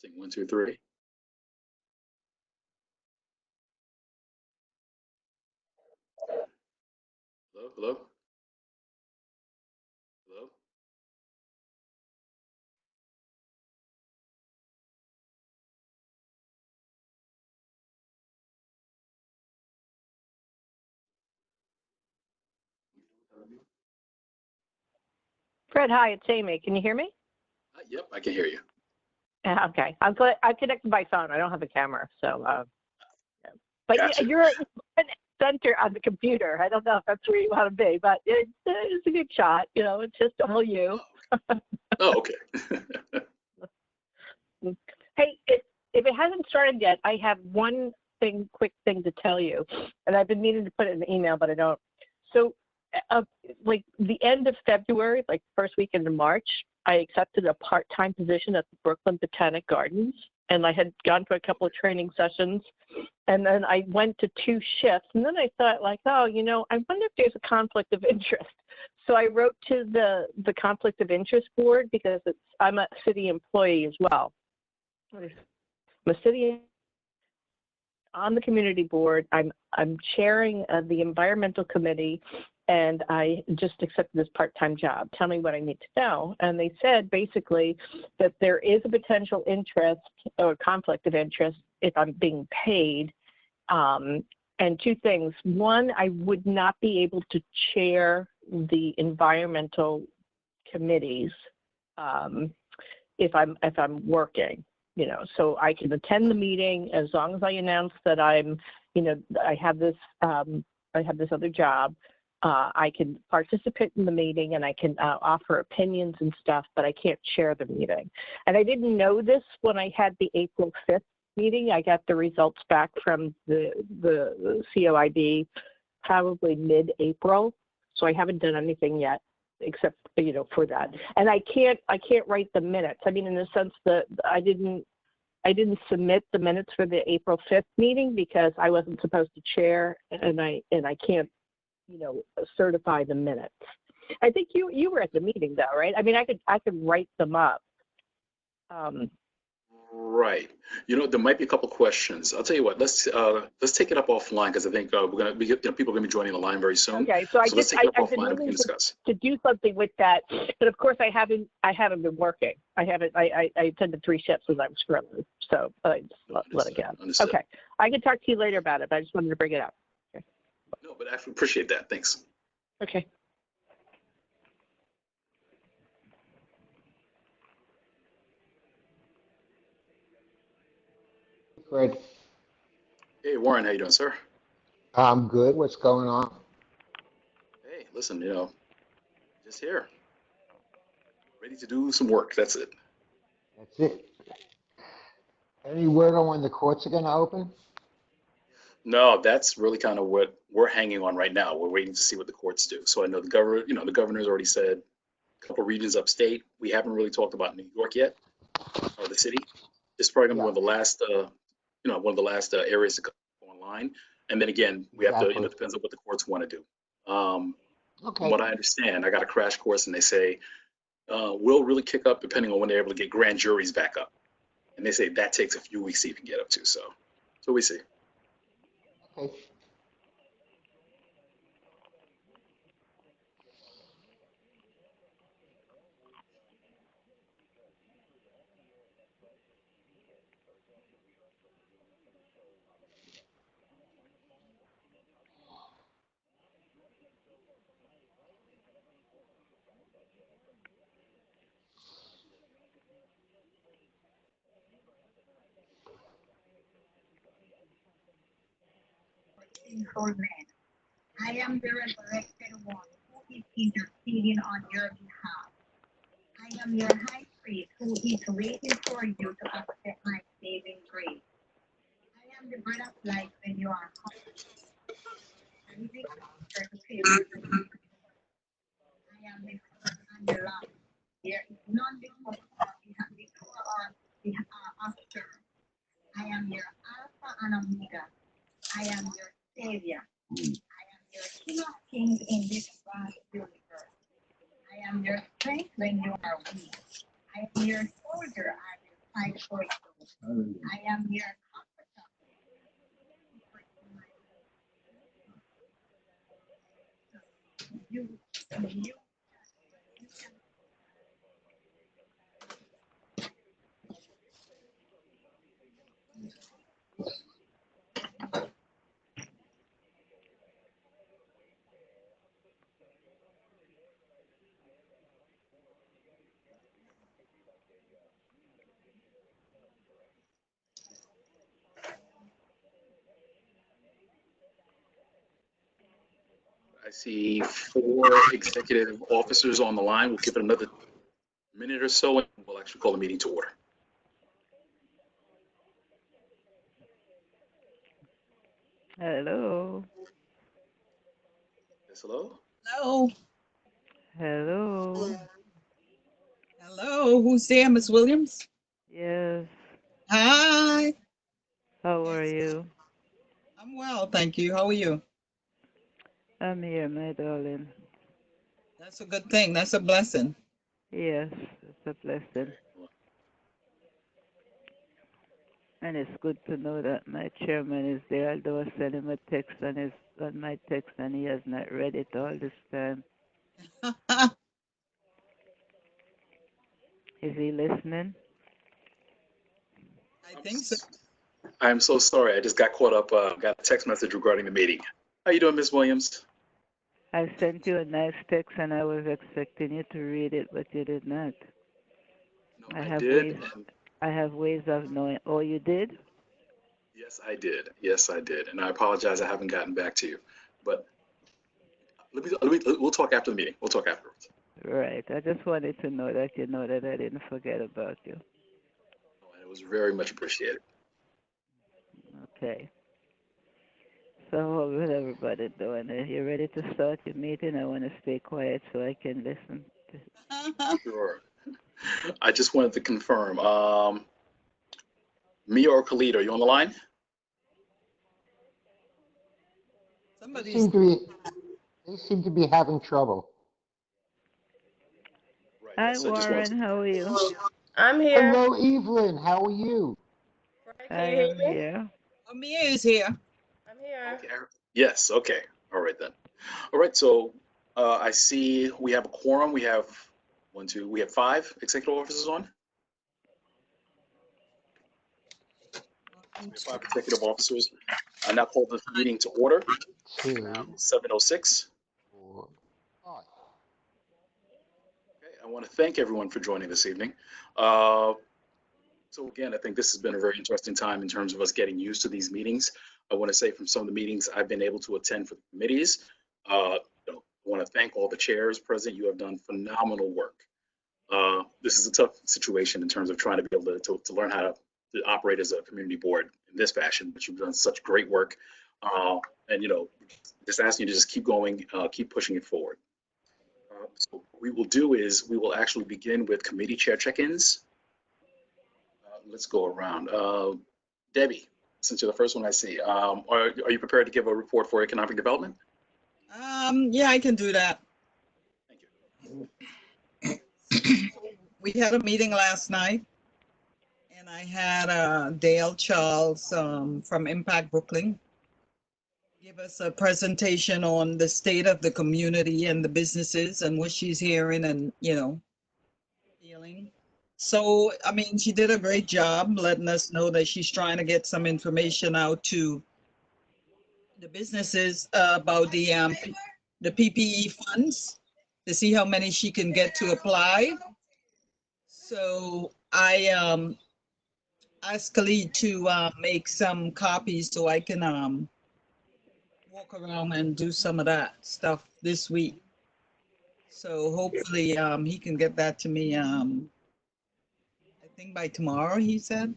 Testing, 1, 2, 3. Hello, hello, hello. Fred, hi, it's Amy. Can you hear me? Yep, I can hear you. Okay, I'm glad I connected by phone. I don't have a camera, so. But Gotcha. you're in center on the computer. I don't know if that's where you want to be, but it's a good shot. You know, it's just all you. Oh, okay. Hey, if it hasn't started yet, I have one quick thing to tell you, and I've been meaning to put it in the email, but I don't. So, like the end of February, like first weekend of March, I accepted a part-time position at the Brooklyn Botanic Gardens, and I had gone to a couple of training sessions, and then I went to 2 shifts, and then I thought, like, oh, you know, I wonder if there's a conflict of interest. So I wrote to the conflict of interest board because I'm a city employee as well. I'm a city on the community board. I'm chairing the environmental committee, and I just accepted this part-time job. Tell me what I need to know. And they said basically that there is a potential interest or conflict of interest if I'm being paid. And 2 things. One, I would not be able to chair the environmental committees if I'm working. You know, so I can attend the meeting as long as I announce that I'm, you know, I have this other job. I can participate in the meeting and I can offer opinions and stuff, but I can't chair the meeting. And I didn't know this when I had the April 5th meeting. I got the results back from the COID probably mid-April, so I haven't done anything yet except, you know, for that. And I can't write the minutes. I mean, in the sense that I didn't submit the minutes for the April 5th meeting because I wasn't supposed to chair, and I can't, you know, certify the minutes. I think you were at the meeting though, right? I mean, I could write them up. Right. You know, there might be a couple questions. I'll tell you what. Let's take it up offline because I think people are going to be joining the line very soon. Okay, so let's take it up I've been offline and we can meaning discuss. to do something with that, but of course I haven't been working. I attended 3 shifts as I was scrolling, so I just let it go. Understood. Okay, I can talk to you later about it, but I just wanted to bring it up. Okay. No, but I appreciate that. Thanks. Okay. Fred, Hey, Warren, how you doing, sir? I'm good. What's going on? Hey, listen, you know, just here, ready to do some work. That's it. That's it. Any word on when the courts are going to open? No, that's really kind of what we're hanging on right now. We're waiting to see what the courts do. So I know the governor's already said a couple regions upstate. We haven't really talked about New York yet, or the city. It's probably going to be one of the last, areas to go online. And then again, we have to, Exactly. it depends on what the courts want to do. Okay. From what I understand, I got a crash course and they say, we'll really kick up depending on when they're able to get grand juries back up. And they say that takes a few weeks to even get up to. So we see. Okay. Old man. I am the resurrected one who is interceding on your behalf. I am your high priest who is waiting for you to accept my saving grace. I am the bread of life when you are hungry. I am the comforter to fill you. I am the first and the last. There is none before or after. I am your Alpha and Omega. I am your Savior. I am your King of Kings in this vast universe. I am your strength when you are weak. I am your soldier. I will fight for you. I am your comforter. You I see 4 executive officers on the line. We'll give it another minute or so, and we'll actually call the meeting to order. Hello. Yes, hello? Hello. Hello. Hello. Who's there, Miss Williams? Yes. Hi. How are you? I'm well, thank you. How are you? I'm here, my darling. That's a good thing. That's a blessing. Yes, it's a blessing. And it's good to know that my chairman is there, although I sent him a text on my text and he has not read it all this time. Is he listening? I think so. I'm so sorry. I just got caught up. Got a text message regarding the meeting. How you doing, Ms. Williams? I sent you a nice text and I was expecting you to read it, but you did not. No, I I have did. ways. And I have ways of knowing. Oh, you did? yes, I did. Yes, I did. And I apologize. I haven't gotten back to you. But we'll talk after the meeting. We'll talk afterwards. Right. I just wanted to know that you know that I didn't forget about you. And it was very much appreciated. Okay. So how's everybody doing? Are you ready to start your meeting? I want to stay quiet so I can listen. Sure. I just wanted to confirm. Mia or Khalid, are you on the line? They Somebody's seem to be having trouble. Right. Hi, Yes, I just wanted Warren. How are you? I'm here. Hello, Evelyn. How are you? Right, I can you hear am me? here. Amir is here. I'm here. Okay. Yes. Okay. All right then. All right. So I see we have a quorum. We have we have 5 executive officers on. We have 5 executive officers. I now call this meeting to order. Now 2, 7:06. 4, 5. Okay. I want to thank everyone for joining this evening. So again, I think this has been a very interesting time in terms of us getting used to these meetings. I want to say from some of the meetings I've been able to attend for the committees, I want to thank all the chairs present. You have done phenomenal work. This is a tough situation in terms of trying to be able to learn how to operate as a community board in this fashion, but you've done such great work. And, just asking you to just keep going, keep pushing it forward. So what we will do is we will actually begin with committee chair check-ins. Let's go around. Debbie, since you're the first one I see, are you prepared to give a report for economic development? Yeah, I can do that. Thank you. We had a meeting last night, and I had Dale Charles from Impact Brooklyn give us a presentation on the state of the community and the businesses and what she's hearing and, feeling. So, I mean, she did a great job letting us know that she's trying to get some information out to the businesses about the PPE funds to see how many she can get to apply. So I asked Khalid to make some copies so I can walk around and do some of that stuff this week. So hopefully he can get that to me. I think by tomorrow, he said.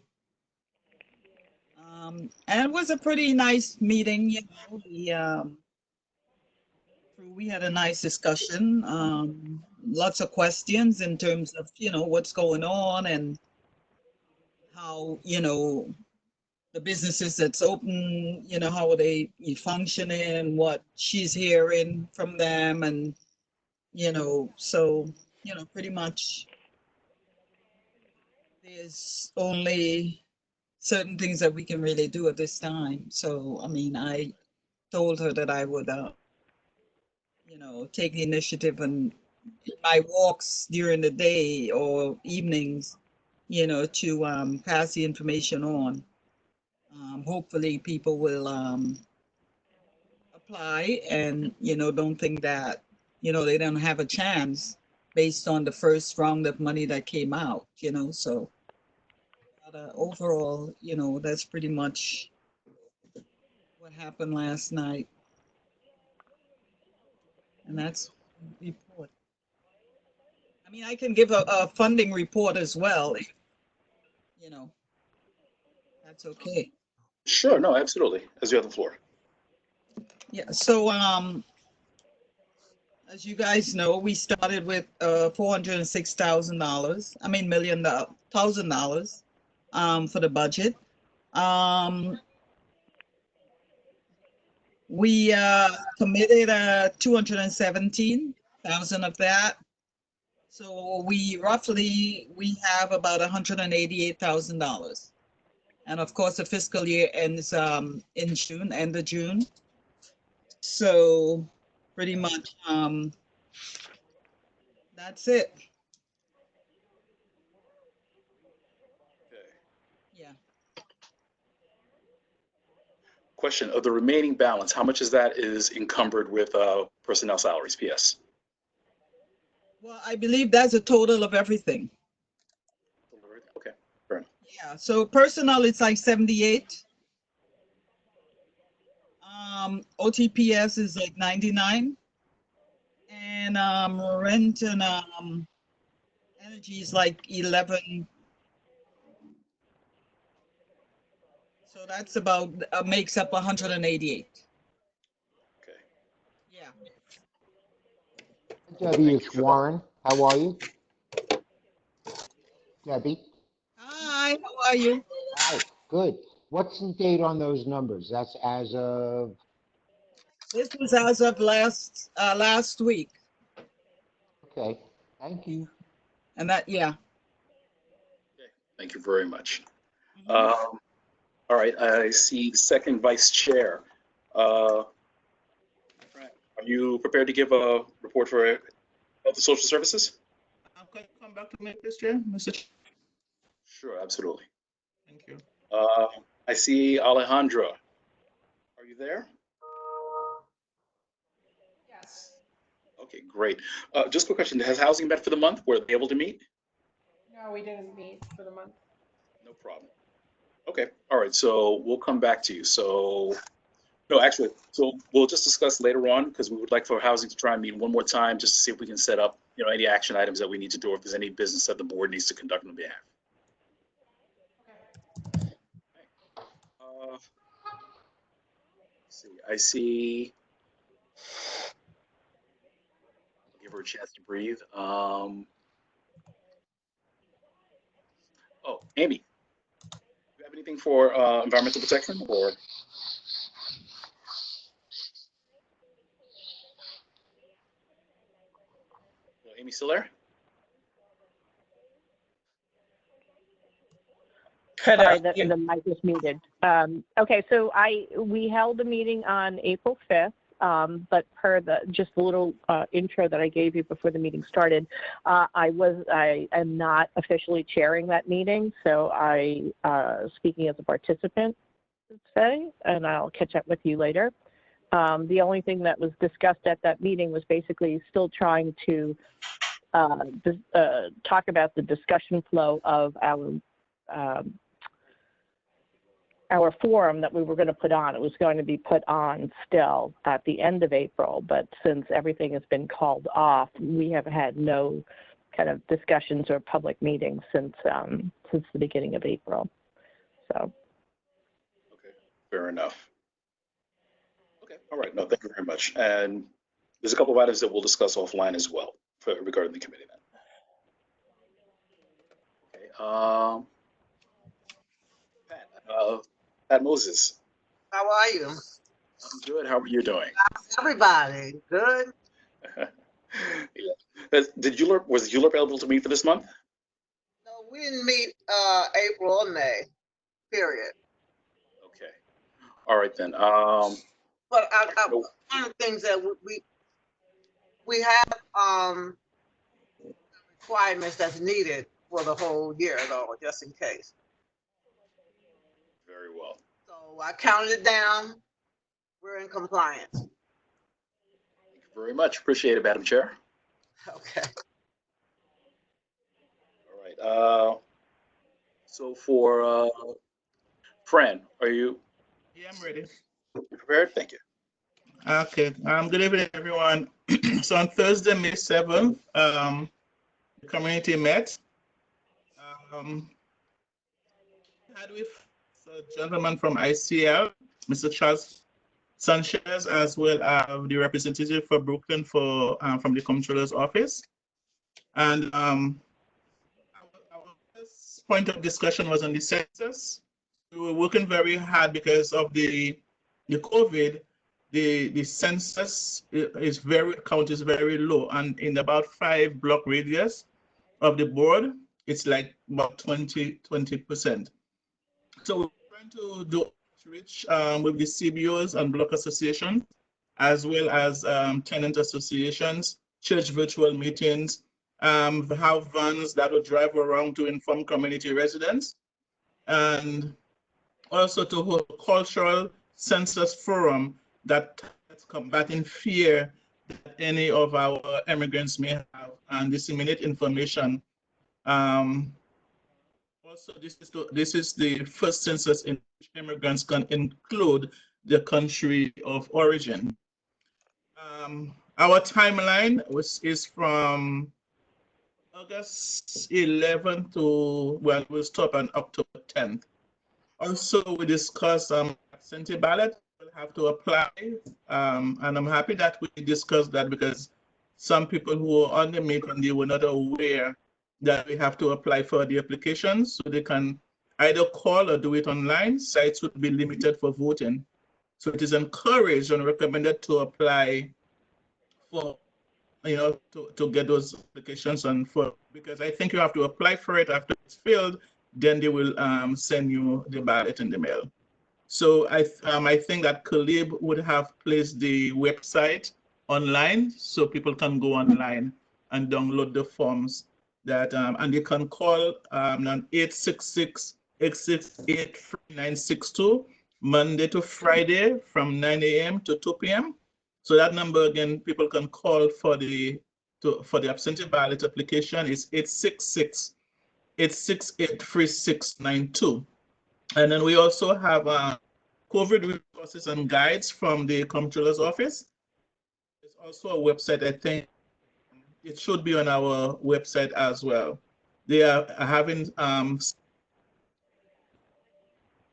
And it was a pretty nice meeting. We had a nice discussion. Lots of questions in terms of what's going on and how the businesses that's open, how are they functioning, what she's hearing from them, and so pretty much there's only certain things that we can really do at this time. So, I mean, I told her that I would, take the initiative and my walks during the day or evenings, to pass the information on. Hopefully people will apply and, don't think that, they don't have a chance based on the first round of money that came out, so. But overall, that's pretty much what happened last night. And that's the report. I mean, I can give a funding report as well, if, that's okay. Sure, no, absolutely. As you have the floor. Yeah, so as you guys know, we started with $406,000. I mean, $1,000,000 for the budget. We committed 217,000 of that. So we have about $188,000. And of course, the fiscal year ends in June, end of June. So pretty much that's it. Okay. Yeah. Question of the remaining balance, how much is that is encumbered with personnel salaries, PS? Well, I believe that's a total of everything. Okay, fair enough. Yeah, so personnel, it's like 78. OTPS is like 99. And rent and energy is like 11. So that's about, makes up 188. Okay. Yeah. Debbie, it's Warren. How are you? Debbie? Hi, how are you? Hi, good. What's the date on those numbers? That's as of, This was as of last week. okay, thank you. And that, yeah. Thank you very much. Mhm. All right, I see the second vice chair. Are you prepared to give a report for Health and Social Services? Can you come back to me, please, Chair? Sure, absolutely. Thank you. I see Alejandra. Are you there? Yes. Okay, great. Just a quick question. Has housing met for the month? Were they able to meet? No, we didn't meet for the month. No problem. Okay, all right, so we'll come back to you. So, no, actually, so we'll just discuss later on because we would like for housing to try and meet one more time just to see if we can set up, any action items that we need to do, or if there's any business that the board needs to conduct on behalf. Let's see, I see. I'll give her a chance to breathe. Oh, Amy, do you have anything for environmental protection or? Amy still there? Sorry, the mic was muted. Okay, so we held a meeting on April 5th, but per just a little intro that I gave you before the meeting started, I am not officially chairing that meeting, so I speaking as a participant today, and I'll catch up with you later. The only thing that was discussed at that meeting was basically still trying to talk about the discussion flow of our forum that we were going to put on. It was going to be put on still at the end of April, but since everything has been called off, we have had no kind of discussions or public meetings since the beginning of April. So. Okay, fair enough. Okay, all right. No, thank you very much. And there's a couple of items that we'll discuss offline as well regarding the committee then. Okay. Pat Moses. How are you? I'm good. How are you doing? Everybody, good? Yeah. Was ULURP able to meet for this month? No, we didn't meet April or May. period. Okay. All right then. But one of the things that we have requirements that's needed for the whole year though, just in case. Very well. So I counted it down. We're in compliance. Thank you very much. Appreciate it, Madam Chair. Okay. All right. So for Fran, are you Yeah, I'm ready. prepared? Thank you. Okay. Good evening, everyone. So on Thursday, May 7th, the community met. Had with a gentleman from ICL, Mr. Charles Sanchez, as well as the representative for Brooklyn from the Comptroller's office. And our first point of discussion was on the census. We were working very hard because of the COVID. The census count is very low, and in about 5 block radius of the board, it's like about 20%. So we're trying to do outreach with the CBOs and block association, as well as tenant associations, church virtual meetings, have vans that will drive around to inform community residents, and also to hold a cultural census forum that is combating fear that any of our immigrants may have and disseminate information. Also, this is the first census in which immigrants can include the country of origin. Our timeline is from August 11th to, well, we'll stop on October 10th. Also, we discussed absentee ballot. We'll have to apply, and I'm happy that we discussed that because some people who were on the meeting, they were not aware that we have to apply for the applications, so they can either call or do it online. Sites would be limited for voting. So it is encouraged and recommended to apply for, to get those applications on for, because I think you have to apply for it after it's filled, then they will send you the ballot in the mail. So I think that Caleb would have placed the website online so people can go online and download the forms that, and you can call on 866-868-3962, Monday to Friday from 9 a.m. to 2 p.m. So that number again, people can call for the absentee ballot application is 866-868-3692. And then we also have COVID resources and guides from the Comptroller's office. There's also a website, I think it should be on our website as well. They are having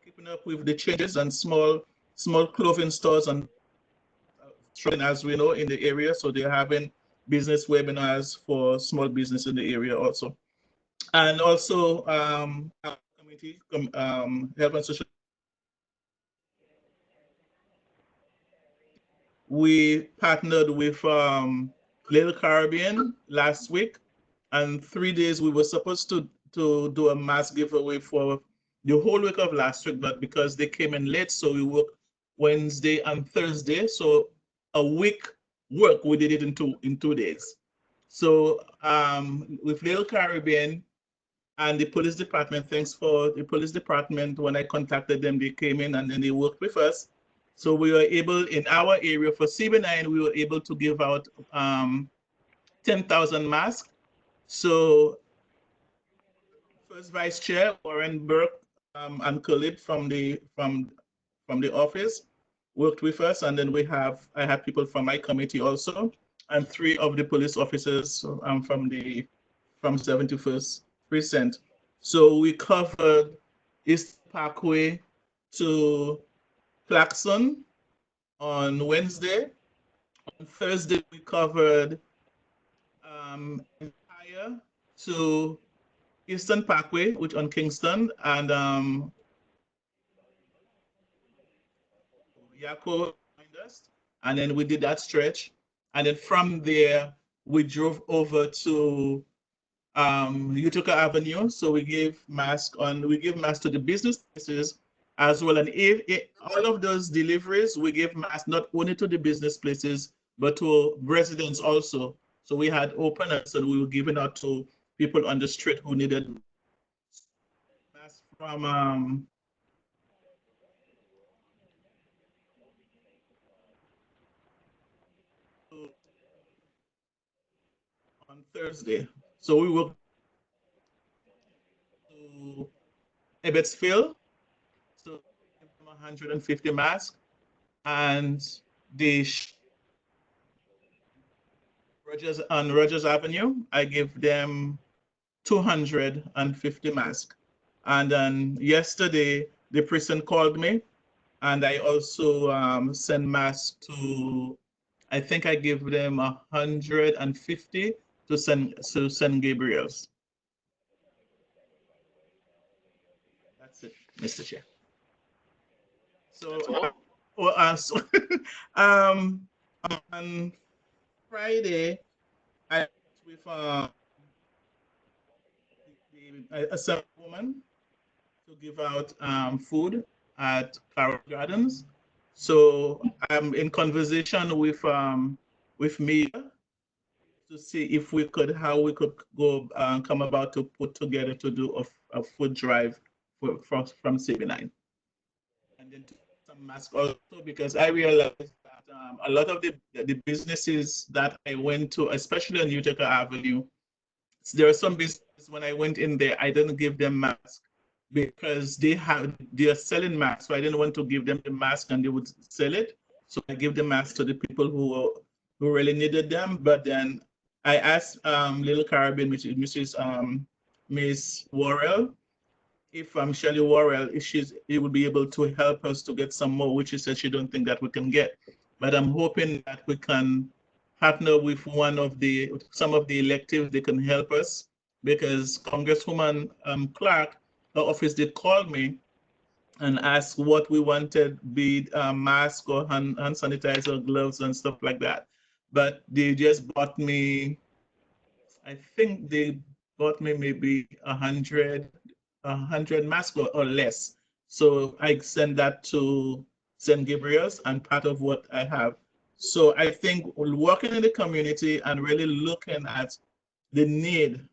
keeping up with the changes and small clothing stores and as we know in the area. So they're having business webinars for small business in the area also. And also our committee, Health and Social. We partnered with Little Caribbean last week, and 3 days we were supposed to do a mass giveaway for the whole week of last week, but because they came in late, so we worked Wednesday and Thursday. So a week work, we did it in 2 days. So with Little Caribbean and the police department, thanks for the police department. When I contacted them, they came in and then they worked with us. So we were able, in our area for CB9, we were able to give out 10,000 masks. So first Vice Chair Warren Burke and Caleb from the office worked with us, and then I had people from my committee also, and 3 of the police officers from 71st Precinct. So we covered East Parkway to Claxon on Wednesday. On Thursday, we covered Empire to Eastern Parkway, which on Kingston, and Yako behind us. And then we did that stretch. And then from there, we drove over to Utica Avenue. So we give mask to the business places as well. And if all of those deliveries, we give mask not only to the business places, but to residents also. So we had openers and we were giving out to people on the street who needed masks from on Thursday. So we will to Ebbetsville, so give them 150 masks, and the Rogers Avenue, I give them 250 masks. And then yesterday, the person called me, and I also sent masks to, I think I give them 150 to St. Gabriel's. That's it, Mr. Chair. So, That's all? um, on Friday, I met with a certain woman to give out food at Carroll Gardens. So I'm in conversation with Mia to see if we could, how we could go come about to put together to do a food drive from CB9. And then to some masks also, because I realized that a lot of the businesses that I went to, especially on Utica Avenue, there are some businesses when I went in there, I didn't give them masks because they are selling masks. So I didn't want to give them the mask and they would sell it. So I give the mask to the people who really needed them. But then I asked Little Caribbean, which is Mrs. Miss Worrell, if Shelley Worrell, if he would be able to help us to get some more, which she said she don't think that we can get. But I'm hoping that we can partner with some of the electives. They can help us, because Congresswoman Clark, her office did call me and ask what we wanted, be it mask or hand sanitizer, gloves and stuff like that. But they just bought me, I think they bought me maybe 100 masks or less. So I send that to St. Gabriel's and part of what I have. So I think working in the community and really looking at the need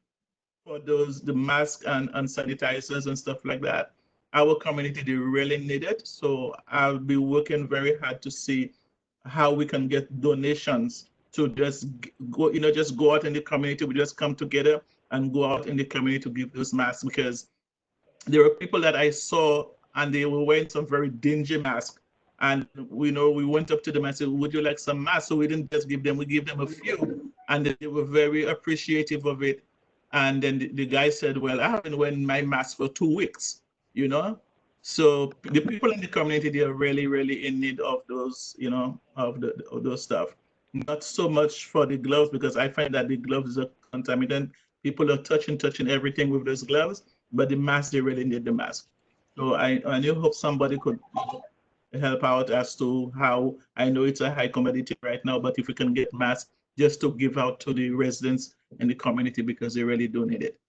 for the masks and sanitizers and stuff like that, our community, they really need it. So I'll be working very hard to see how we can get donations to just go, just go out in the community. We just come together and go out in the community to give those masks, because there were people that I saw and they were wearing some very dingy masks. And we went up to them and said, would you like some masks? So we didn't just give them, we gave them a few, and they were very appreciative of it. And then the guy said, well, I haven't worn my mask for 2 weeks, So the people in the community, they are really, really in need of those, of those stuff. Not so much for the gloves, because I find that the gloves are contaminated. People are touching everything with those gloves, but the mask, they really need the mask. So I do hope somebody could help out as to how, I know it's a high commodity right now, but if we can get masks just to give out to the residents in the community, because they really do need it.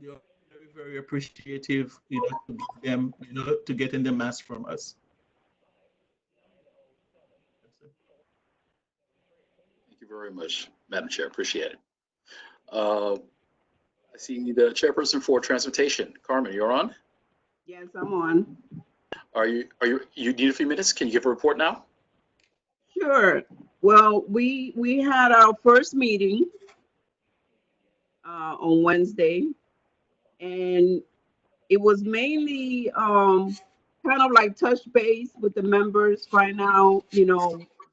They are very, very appreciative, to give them, to getting the mask from us. Thank you very much, Madam Chair. Appreciate it. I see the chairperson for transportation. Carmen, you're on? Yes, I'm on. You need a few minutes? Can you give a report now? Sure. Well, we had our first meeting on Wednesday, and it was mainly kind of like touch base with the members, find out,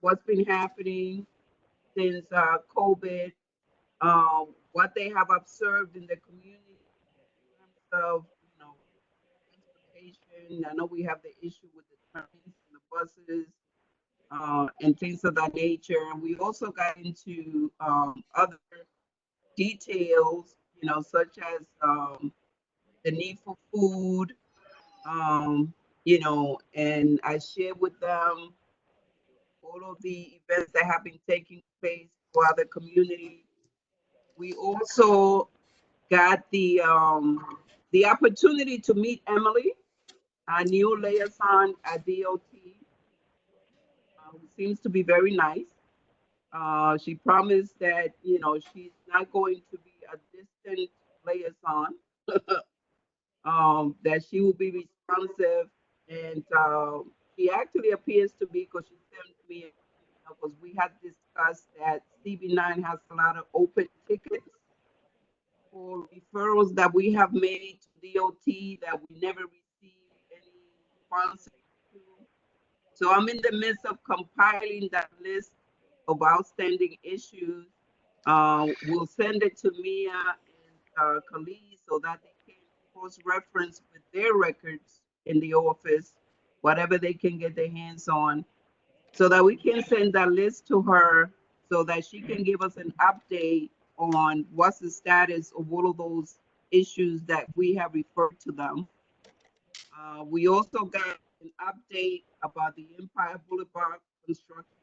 what's been happening since COVID, what they have observed in the community in terms of, transportation. I know we have the issue with the trains and the buses, and things of that nature. And we also got into other details, such as the need for food, and I shared with them all of the events that have been taking place throughout the community. We also got the opportunity to meet Emily, our new liaison at DOT, who seems to be very nice. She promised that, you know, she's not going to be a distant liaison, that she will be responsive. And she actually appears to be, because she sent me, because we had discussed that CB9 has a lot of open tickets for referrals that we have made to DOT that we never received any response to. So I'm in the midst of compiling that list of outstanding issues. We'll send it to Mia and Khalid so that they can cross-reference with their records in the office, whatever they can get their hands on, so that we can send that list to her so that she can give us an update on what's the status of all of those issues that we have referred to them. We also got an update about the Empire Boulevard construction.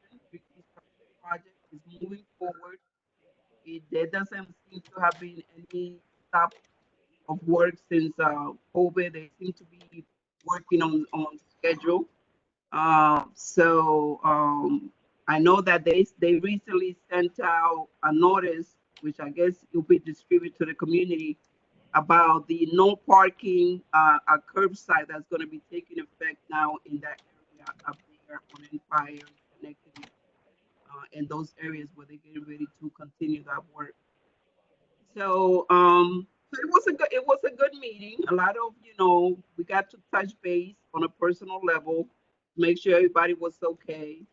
Project is moving forward. There doesn't seem to have been any stop of work since COVID. They seem to be working on schedule. I know that they recently sent out a notice, which I guess will be distributed to the community, about the no parking a curbside that's going to be taking effect now in that area up there on Empire, connected, in those areas where they're getting ready to continue that work. So so it was a good meeting. A lot of, you know, we got to touch base on a personal level, make sure everybody was okay.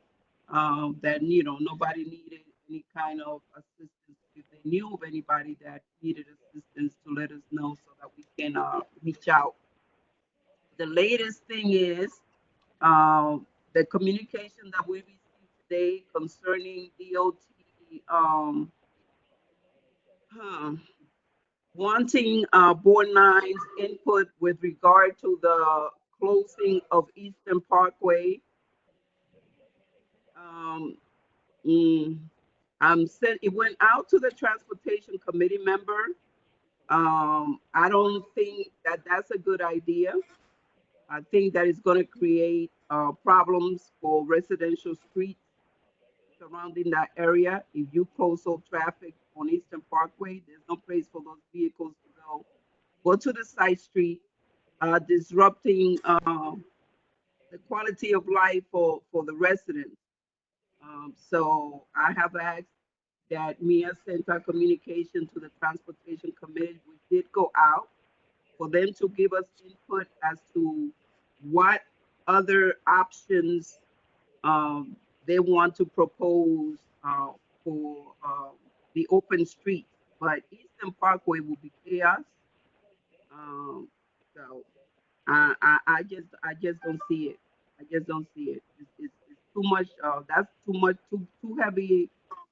That, you know, nobody needed any kind of assistance. If they knew of anybody that needed assistance, to let us know so that we can reach out. The latest thing is the communication that we received today concerning DOT wanting Board 9's input with regard to the closing of Eastern Parkway. It went out to the Transportation Committee member. I don't think that that's a good idea. I think that it's going to create problems for residential streets surrounding that area. If you close off traffic on Eastern Parkway, there's no place for those vehicles to go. Go to the side street, disrupting the quality of life for the residents. So I have asked that Mia sent our communication to the Transportation Committee. We did go out for them to give us input as to what other options they want to propose for the open street. But Eastern Parkway will be chaos. So I just don't see it. I just don't see it. It's too much. That's too much. Too heavy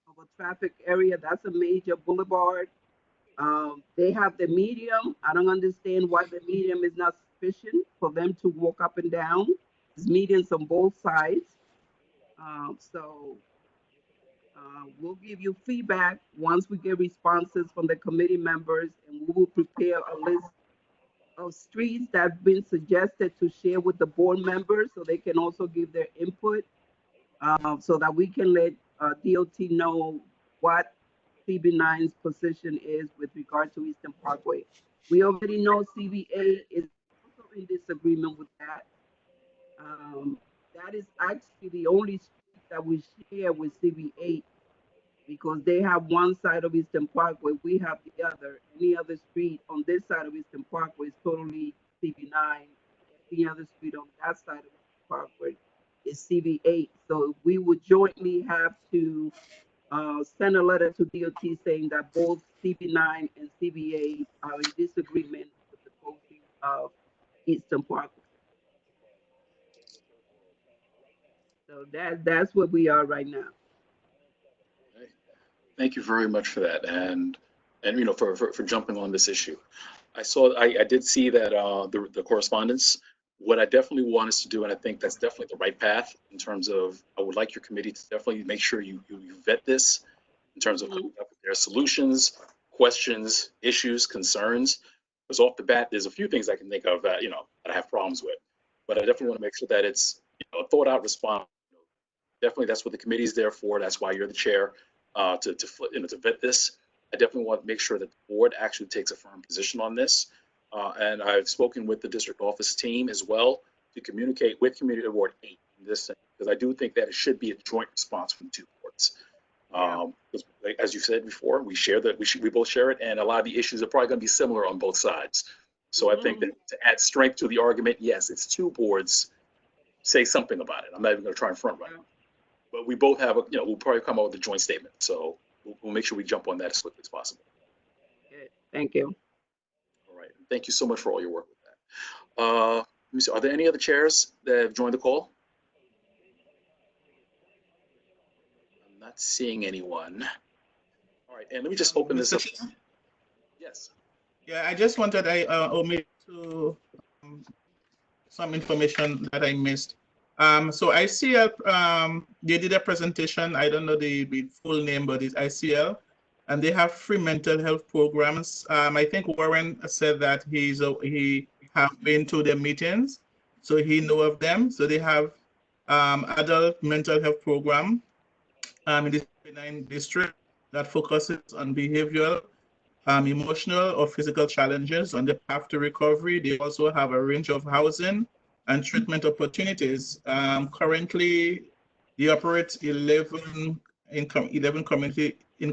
of a traffic area. That's a major boulevard. They have the medium. I don't understand why the medium is not sufficient for them to walk up and down. There's medians on both sides. We'll give you feedback once we get responses from the committee members, and we will prepare a list of streets that have been suggested to share with the board members so they can also give their input, so that we can let DOT know what CB9's position is with regard to Eastern Parkway. We already know CBA is also in disagreement with that. That is actually the only street that we share with CB8, because they have one side of Eastern Parkway, we have the other. Any other street on this side of Eastern Parkway is totally CB9. Any other street on that side of Eastern Parkway is CB8. So we would jointly have to send a letter to DOT saying that both CB9 and CB8 are in disagreement with the closing of Eastern Parkway. So that's where we are right now. Thank you very much for that, and you know, for jumping on this issue. I did see that the correspondence. What I definitely want us to do, and I think that's definitely the right path in terms of, I would like your committee to definitely make sure you vet this in terms of coming up with their solutions, questions, issues, concerns. Because off the bat, there's a few things I can think of that, that I have problems with. But I definitely want to make sure that it's, a thought out response. Definitely that's what the committee is there for. That's why you're the chair, to vet this. I definitely want to make sure that the board actually takes a firm position on this. And I've spoken with the district office team as well to communicate with Community Award 8 in this, because I do think that it should be a joint response from the two boards. Because, as you said before, we share that, we both share it, and a lot of the issues are probably going to be similar on both sides. So I think that to add strength to the argument, yes, it's two boards, say something about it. I'm not even going to try and front run it. But we both have, we'll probably come up with a joint statement. So we'll make sure we jump on that as quickly as possible. Thank you. All right. Thank you so much for all your work with that. Let me see. Are there any other chairs that have joined the call? I'm not seeing anyone. All right. And let me just open this up. Yes. Yeah, I just wanted omit to some information that I missed. So ICL, they did a presentation. I don't know the full name, but it's ICL, and they have free mental health programs. I think Warren said that he have been to their meetings, so he know of them. So they have adult mental health program in the 9 district that focuses on behavioral, emotional or physical challenges on the path to recovery. They also have a range of housing and treatment opportunities. Currently, they operate 11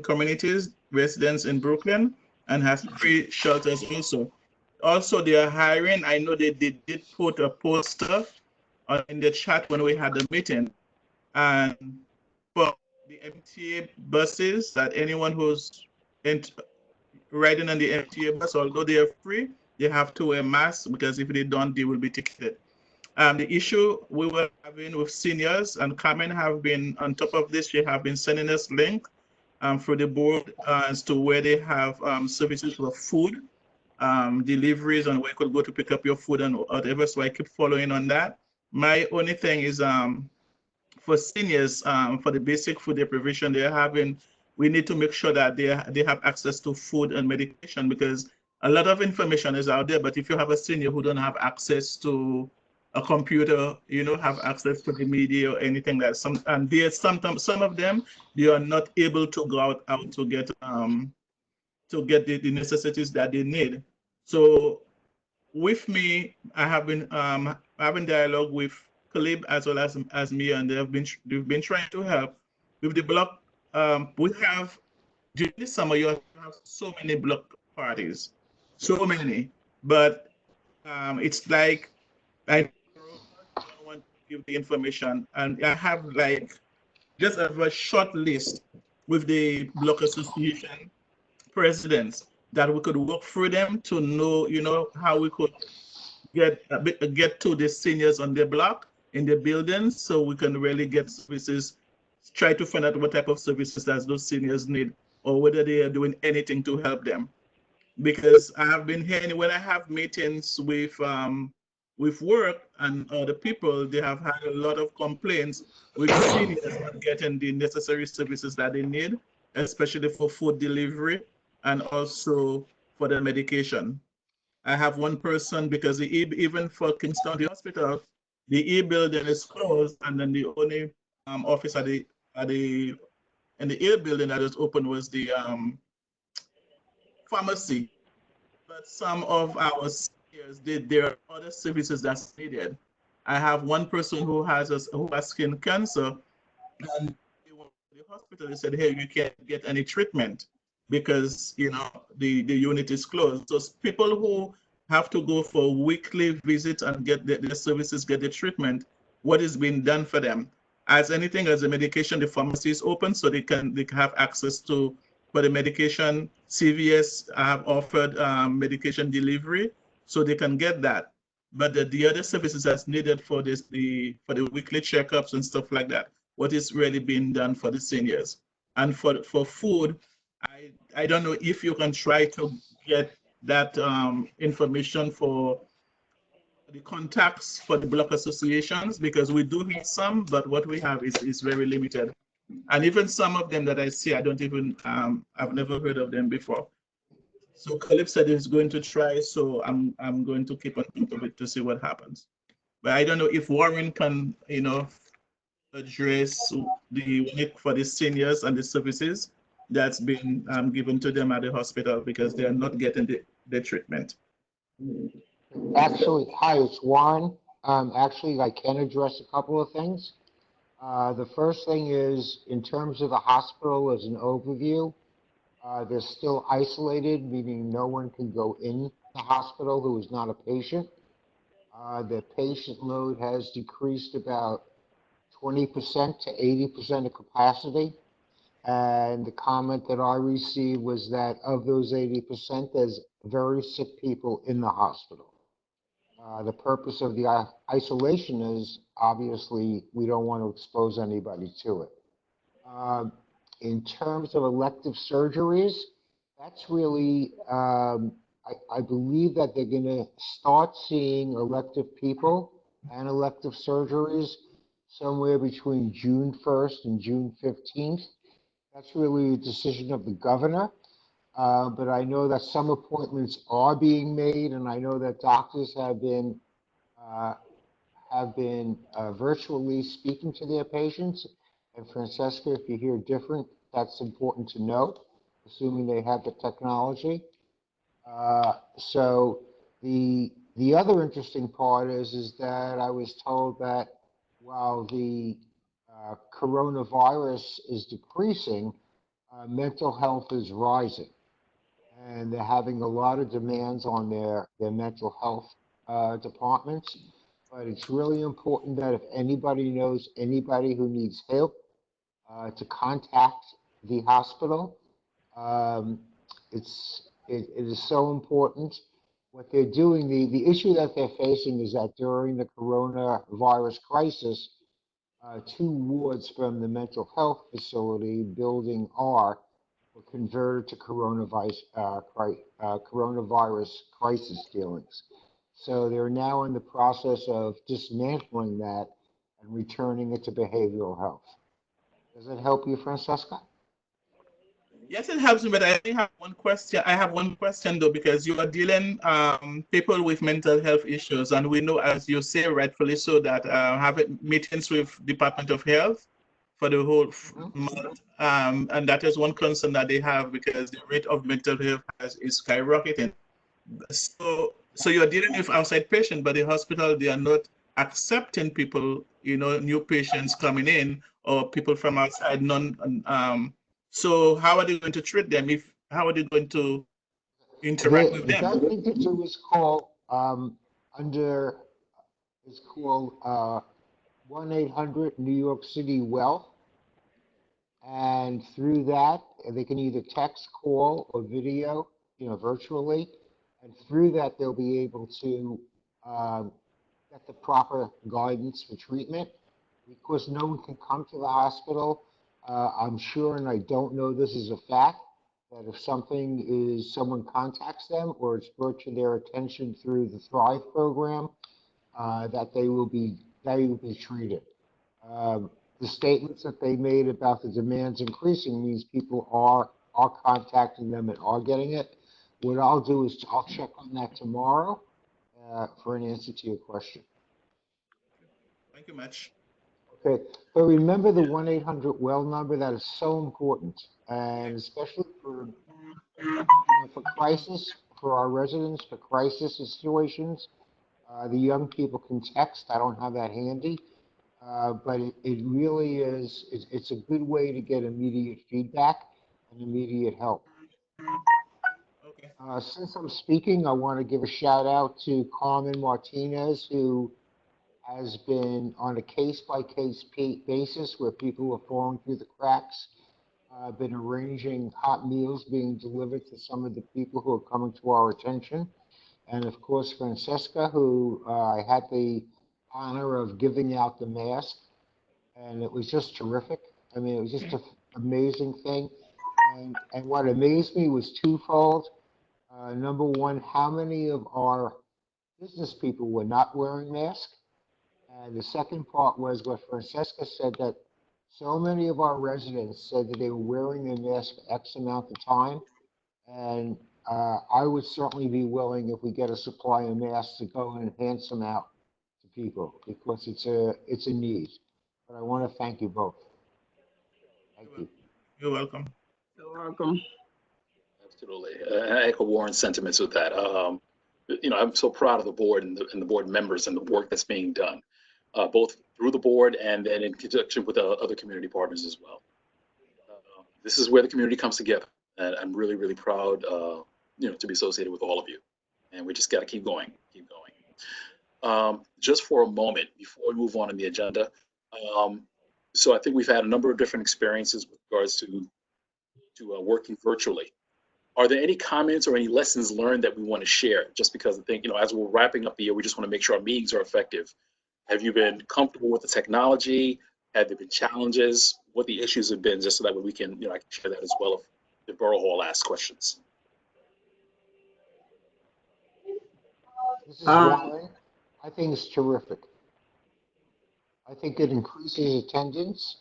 communities, residents in Brooklyn, and has 3 shelters also. Also, they are hiring. I know they did put a poster in the chat when we had the meeting. And for the MTA buses, that anyone who's riding on the MTA bus, although they are free, they have to wear masks, because if they don't, they will be ticketed. The issue we were having with seniors, and Carmen have been on top of this. She have been sending us links through the board as to where they have services for food, deliveries, and where you could go to pick up your food and whatever. So I keep following on that. My only thing is for seniors, for the basic food deprivation they're having, we need to make sure that they have access to food and medication, because a lot of information is out there. But if you have a senior who don't have access to a computer, have access to the media or anything like that, and there's sometimes some of them, they are not able to go out to get the necessities that they need. So with me, I have been having dialogue with Caleb as well as me, and they've been trying to help with the block. We have, during the summer, you have so many block parties, so many, but it's like I don't want to give the information, and I have just a short list with the block association presidents that we could walk through them to know, how we could get to the seniors on their block in the buildings, so we can really get services, try to find out what type of services that those seniors need, or whether they are doing anything to help them. Because I have been hearing, when I have meetings with work and other people, they have had a lot of complaints with seniors not getting the necessary services that they need, especially for food delivery and also for the medication. I have one person, because even for Kingston Hospital, the E building is closed, and then the only office in the E building that is open was the pharmacy. But some of our seniors, there are other services that's needed. I have one person who has skin cancer, and the hospital, they said, hey, you can't get any treatment because the unit is closed. So people who have to go for weekly visits and get the services, get the treatment, what is being done for them? As anything, as a medication, the pharmacy is open, so they can have access to, for the medication. CVS have offered medication delivery, so they can get that. But the other services that's needed for the weekly checkups and stuff like that, what is really being done for the seniors? And for food, I don't know if you can try to get that information for the contacts for the block associations, because we do have some, but what we have is very limited. And even some of them that I see, I don't even, I've never heard of them before. So Caleb said he's going to try, so I'm going to keep on top of it to see what happens. But I don't know if Warren can, address the for the seniors and the services that's been given to them at the hospital because they are not getting the treatment. Actually, hi, it's Warren. Actually, I can address a couple of things. The first thing is, in terms of the hospital as an overview, they're still isolated, meaning no one can go in the hospital who is not a patient. The patient load has decreased about 20% to 80% of capacity. And the comment that I received was that of those 80%, there's very sick people in the hospital. The purpose of the isolation is obviously we don't want to expose anybody to it. In terms of elective surgeries, that's really, I believe that they're going to start seeing elective people and elective surgeries somewhere between June 1st and June 15th. That's really a decision of the governor. But I know that some appointments are being made, and I know that doctors have been virtually speaking to their patients. And Francesca, if you hear different, that's important to note, assuming they have the technology. So the other interesting part is that I was told that while the coronavirus is decreasing, mental health is rising. And they're having a lot of demands on their mental health departments. But it's really important that if anybody knows anybody who needs help, to contact the hospital. It is so important what they're doing. The issue that they're facing is that during the coronavirus crisis, 2 wards from the mental health facility building R were converted to coronavirus crisis dealings. So they're now in the process of dismantling that and returning it to behavioral health. Does it help you, Francesca? Yes, it helps me, but I have one question. I have one question though, because you are dealing people with mental health issues, and we know, as you say, rightfully so, that having meetings with Department of Health for the whole month, and that is one concern that they have because the rate of mental health is skyrocketing. So you're dealing with outside patients, but the hospital, they are not accepting people, new patients coming in or people from outside. So how are they going to treat them? How are they going to interact with The them? best thing to do is call it's called 1-800 New York City Well, and through that they can either text, call, or video, virtually, and through that they'll be able to get the proper guidance for treatment. Because no one can come to the hospital, I'm sure, and I don't know this is a fact, that if someone contacts them or it's brought to their attention through the Thrive program, that they will be treated. The statements that they made about the demands increasing means people are contacting them and are getting it. What I'll do is I'll check on that tomorrow for an answer to your question. Thank you much. Okay, but remember the 1-800-WELL number. That is so important, and especially for crisis, for our residents, for crisis situations. The young people can text. I don't have that handy, but it really is. It's a good way to get immediate feedback and immediate help. Okay. Since I'm speaking, I want to give a shout out to Carmen Martinez, who has been on a case-by-case basis where people are falling through the cracks. Been arranging hot meals being delivered to some of the people who are coming to our attention. And of course, Francesca, who I had the honor of giving out the mask. And it was just terrific. I mean, it was just an amazing thing. And what amazed me was twofold. Number one, how many of our business people were not wearing masks? And the second part was what Francesca said, that so many of our residents said that they were wearing their mask for X amount of time. And I would certainly be willing, if we get a supply of masks, to go and hand some out to people because it's a need. But I want to thank you both. Thank you. You're welcome. You're welcome. Absolutely. I echo Warren's sentiments with that. I'm so proud of the board and the board members and the work that's being done, both through the board and then in conjunction with other community partners as well. This is where the community comes together, and I'm really, really proud, to be associated with all of you. And we just got to keep going, just for a moment before we move on in the agenda. So I think we've had a number of different experiences with regards to working virtually. Are there any comments or any lessons learned that we want to share? Just because I think, as we're wrapping up the year, we just want to make sure our meetings are effective. Have you been comfortable with the technology? Have there been challenges? What the issues have been, just so that way we can, I can share that as well if Borough Hall asks questions. This is Warren. I think it's terrific. I think it increases attendance,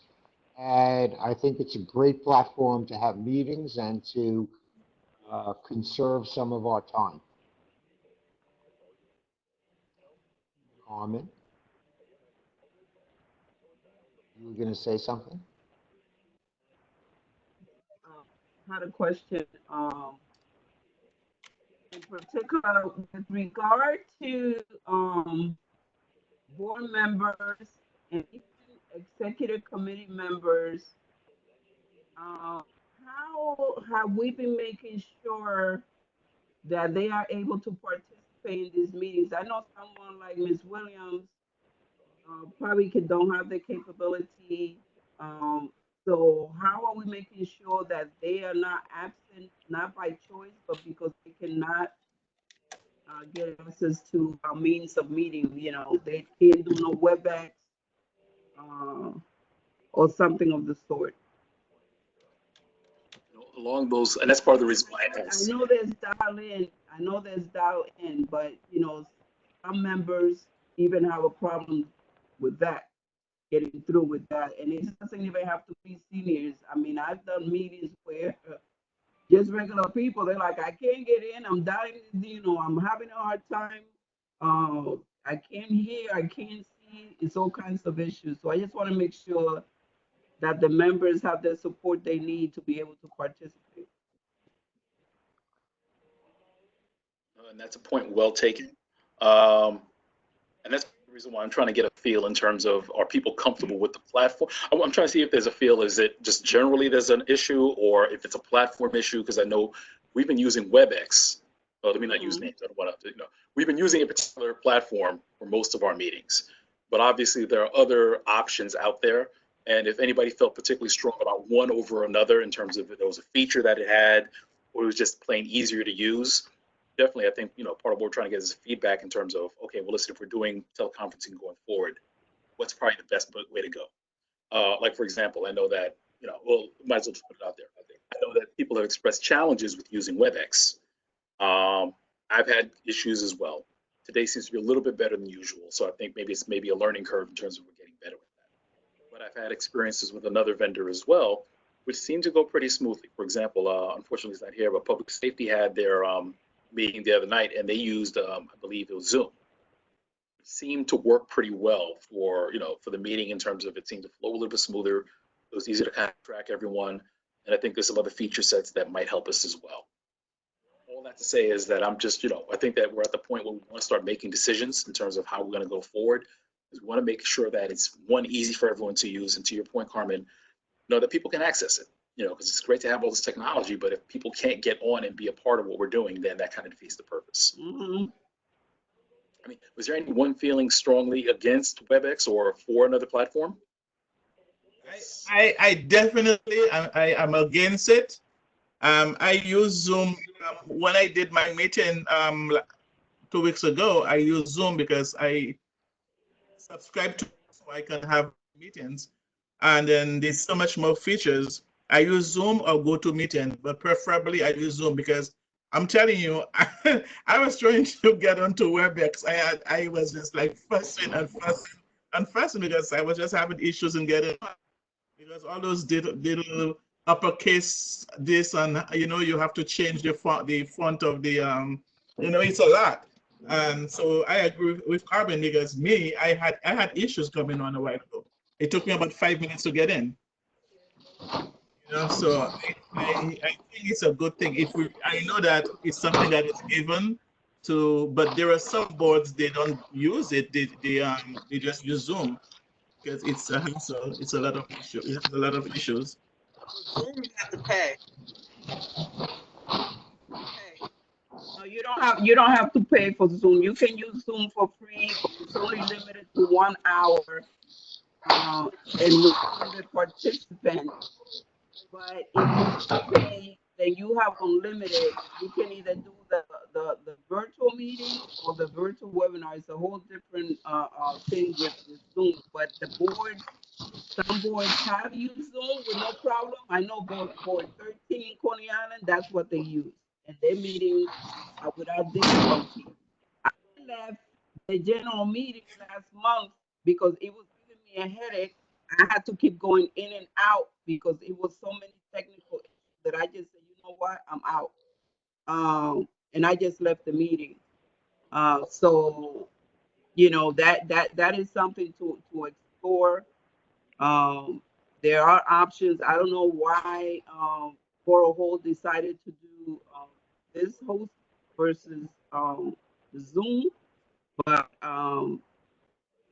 and I think it's a great platform to have meetings and to conserve some of our time. Carmen, you were going to say something? Had a question. In particular, with regard to board members and even executive committee members, how have we been making sure that they are able to participate in these meetings? I know someone like Ms. Williams probably don't have the capability. So how are we making sure that they are not absent, not by choice, but because they cannot get access to a means of meeting? They can't do no WebEx or something of the sort. Along those, and that's part of the reason why I asked. I know there's dial in, but some members even have a problem with that, getting through with that. And it doesn't even have to be seniors. I mean, I've done meetings where just regular people, they're like, I can't get in, I'm dying, I'm having a hard time. I can't hear, I can't see, it's all kinds of issues. So I just want to make sure that the members have the support they need to be able to participate. And that's a point well taken. And that's the reason why I'm trying to get a feel in terms of, are people comfortable with the platform? I'm trying to see if there's a feel, is it just generally there's an issue, or if it's a platform issue? Because I know we've been using WebEx. Well, let me not use names. I don't want to, we've been using a particular platform for most of our meetings, but obviously there are other options out there. And if anybody felt particularly strong about one over another in terms of if there was a feature that it had, or it was just plain easier to use, definitely, I think, part of what we're trying to get is feedback in terms of, okay, well, listen, if we're doing teleconferencing going forward, what's probably the best way to go? Like, for example, I know that, might as well just put it out there. I know that people have expressed challenges with using WebEx. I've had issues as well. Today seems to be a little bit better than usual. So I think maybe it's a learning curve in terms of we're getting better with that. But I've had experiences with another vendor as well, which seemed to go pretty smoothly. For example, unfortunately it's not here, but Public Safety had their meeting the other night, and they used, I believe it was Zoom. It seemed to work pretty well for the meeting in terms of it seemed to flow a little bit smoother. It was easy to kind of track everyone, and I think there's some other feature sets that might help us as well. All that to say is that I'm just, I think that we're at the point where we want to start making decisions in terms of how we're going to go forward. Because we want to make sure that it's easy for everyone to use, and to your point, Carmen, that people can access it. Because it's great to have all this technology, but if people can't get on and be a part of what we're doing, then that kind of defeats the purpose. Mm-hmm. I mean, was there anyone feeling strongly against WebEx or for another platform? I definitely am against it. I use Zoom. When I did my meeting 2 weeks ago, I used Zoom because I subscribe to it so I can have meetings. And then there's so much more features. I use Zoom or GoToMeeting, but preferably I use Zoom because I'm telling you, I was trying to get onto WebEx. I was just like fussing because I was just having issues in getting on, because all those little uppercase this, and you have to change the font of the it's a lot. And so I agree with Carbon because I had issues coming on a while ago. It took me about 5 minutes to get in. So I think it's a good thing. I know that it's something that is given to, but there are some boards they don't use it. They just use Zoom because it's a hassle. It's a lot of issues. It has a lot of issues. Zoom, you have to pay. No, you don't have to pay for Zoom. You can use Zoom for free, but it's only limited to 1 hour and with 100 participants. But if you pay, then you have unlimited. You can either do the virtual meeting or the virtual webinar. It's a whole different thing with Zoom. But the boards, some boards have used Zoom with no problem. I know board 13, Coney Island, that's what they use. And their meetings are without difficulty. I left the general meeting last month because it was giving me a headache. I had to keep going in and out because it was so many technical issues that I just said, you know what, I'm out. And I just left the meeting. So, that is something to explore. There are options. I don't know why Borough Hall decided to do this host versus Zoom, but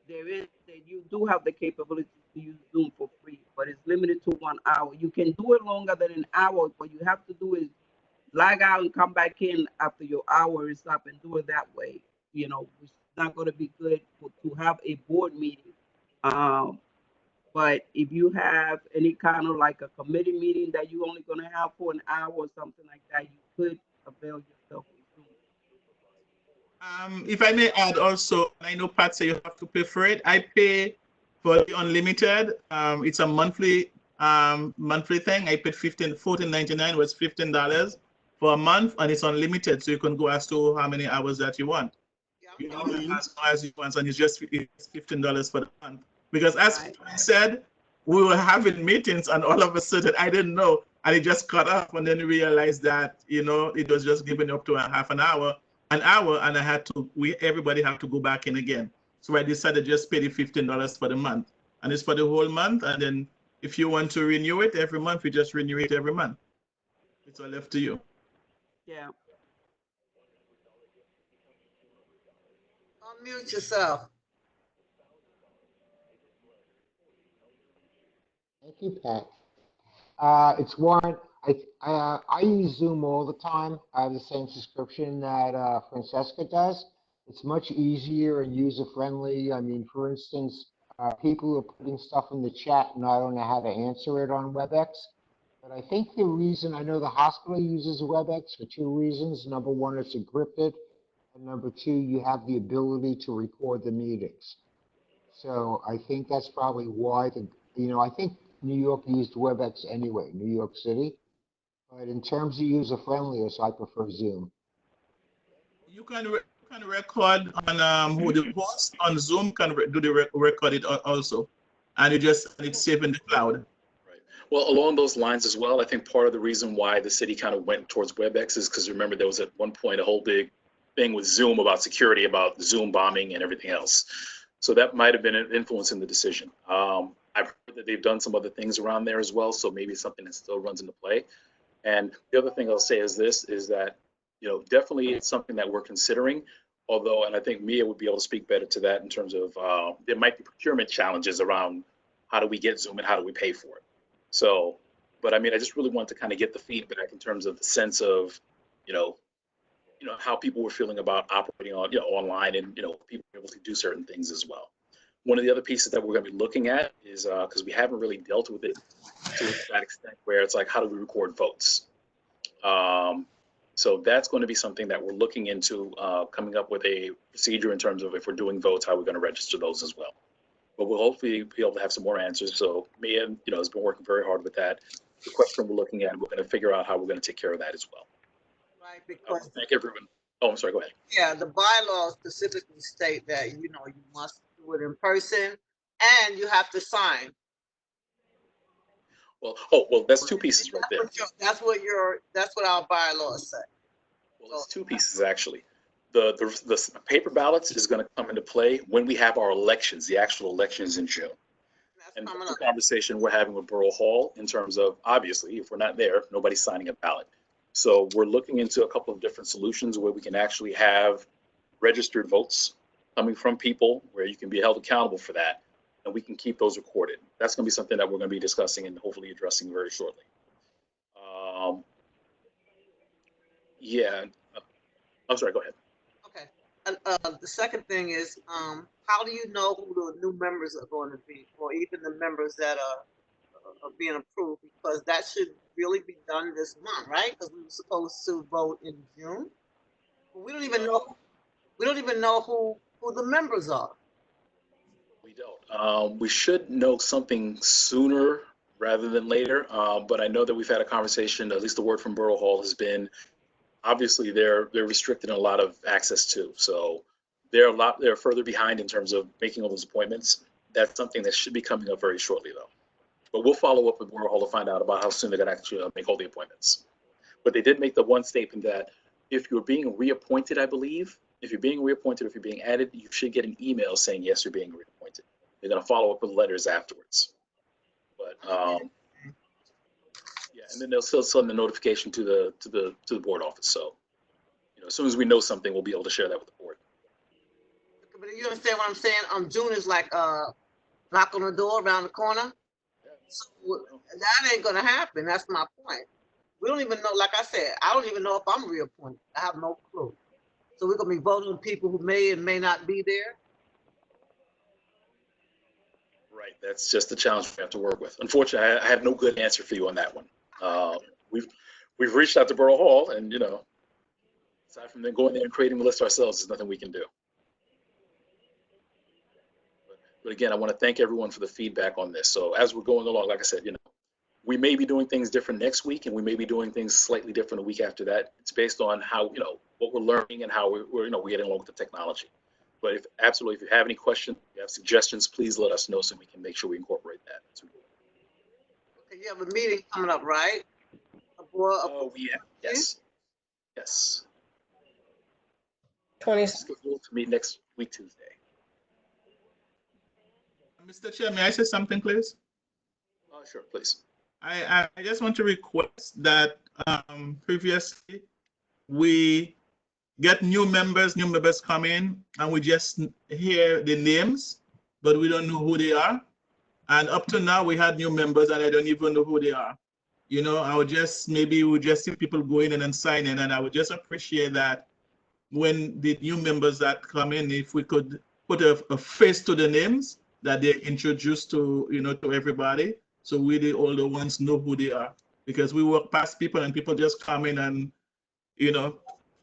you do have the capability to use Zoom for free, but it's limited to 1 hour. You can do it longer than an hour. What you have to do is log out and come back in after your hour is up and do it that way. It's not going to be good to have a board meeting. But if you have any kind of like a committee meeting that you're only going to have for an hour or something like that, you could avail yourself of Zoom. If I may add also, I know Pat said you have to pay for it. I pay for the unlimited. It's a monthly thing. I paid $14.99 was $15 for a month, and it's unlimited, so you can go as to how many hours that you want. You know, as long as you want, and it's $15 for the month. Because as I said, we were having meetings, and all of a sudden I didn't know, and it just cut off, and then realized that it was just giving up to an hour, and everybody had to go back in again. So I decided to just pay the $15 for the month, and it's for the whole month. And then if you want to renew it every month, you just renew it every month. It's all left to you. Yeah. Unmute yourself. Thank you, Pat. It's Warren. I use Zoom all the time. I have the same subscription that Francesca does. It's much easier and user-friendly. I mean, for instance, people are putting stuff in the chat and I don't know how to answer it on WebEx. But I think the reason, I know the hospital uses WebEx for 2 reasons. Number one, it's encrypted. And number 2, you have the ability to record the meetings. So I think that's probably why I think New York used WebEx anyway, New York City. But in terms of user-friendliness, I prefer Zoom. You can record on who the host on Zoom can do the record it also, and it's saved in the cloud. Right. Well, along those lines as well, I think part of the reason why the city kind of went towards WebEx is because remember there was at one point a whole big thing with Zoom about security, about Zoom bombing and everything else. So that might have been an influence in the decision. I've heard that they've done some other things around there as well, so maybe something that still runs into play. And the other thing I'll say is that, definitely it's something that we're considering, although, and I think Mia would be able to speak better to that in terms of, there might be procurement challenges around how do we get Zoom and how do we pay for it. So, but I mean, I just really want to kind of get the feedback in terms of the sense of, how people were feeling about operating on, online and, people able to do certain things as well. One of the other pieces that we're going to be looking at is, because we haven't really dealt with it to that extent, where it's like, how do we record votes? So that's going to be something that we're looking into, coming up with a procedure in terms of if we're doing votes, how we're going to register those as well. But we'll hopefully be able to have some more answers. So Mia, has been working very hard with that. The question we're looking at, we're going to figure out how we're going to take care of that as well. Right, because thank everyone. Oh, I'm sorry, go ahead. Yeah, the bylaws specifically state that, you must do it in person and you have to sign. Well, that's two pieces right there. That's what our bylaws say. Well, it's two pieces actually. The paper ballots is going to come into play when we have our elections, the actual elections in June. And Coming the up. conversation we're having with Borough Hall in terms of, obviously, if we're not there, nobody's signing a ballot. So we're looking into a couple of different solutions where we can actually have registered votes coming from people where you can be held accountable for that, and we can keep those recorded. That's going to be something that we're going to be discussing and hopefully addressing very shortly. Yeah, I'm sorry, go ahead. Okay. And the second thing is, how do you know who the new members are going to be, or even the members that are being approved? Because that should really be done this month, right? Because we were supposed to vote in June. But we don't even know. We don't even know who the members are. We don't. We should know something sooner rather than later. But I know that we've had a conversation. At least the word from Borough Hall has been, obviously they're restricted in a lot of access too. So they're further behind in terms of making all those appointments. That's something that should be coming up very shortly though. But we'll follow up with Borough Hall to find out about how soon they're going to actually make all the appointments. But they did make the one statement that if you're being reappointed, I believe, if you're being reappointed, if you're being added, you should get an email saying, yes, you're being reappointed. They're going to follow up with letters afterwards. But yeah, and then they'll still send the notification to the board office. So, as soon as we know something, we'll be able to share that with the board. But you understand what I'm saying? June is like knock on the door around the corner. So that ain't gonna happen. That's my point. We don't even know. Like I said, I don't even know if I'm reappointed. I have no clue. So we're gonna be voting on people who may and may not be there. Right. That's just the challenge we have to work with. Unfortunately, I have no good answer for you on that one. We've reached out to Borough Hall, and aside from them going there and creating the list ourselves, there's nothing we can do. But again, I want to thank everyone for the feedback on this. So as we're going along, like I said, we may be doing things different next week, and we may be doing things slightly different a week after that. It's based on how, what we're learning and how we're getting along with the technology. But if you have any questions, if you have suggestions, please let us know so we can make sure we incorporate that. Okay, you have a meeting coming up, right? Yes. Yes. 20. Scheduled to meet next week, Tuesday. Mr. Chair, may I say something, please? Sure, please. I just want to request that previously we get new members come in and we just hear the names, but we don't know who they are. And up to now, we had new members and I don't even know who they are. I would just, maybe we just see people go in and then sign in, and I would just appreciate that when the new members that come in, if we could put a face to the names that they're introduced to, to everybody. So we, the older ones, know who they are, because we walk past people and people just come in and,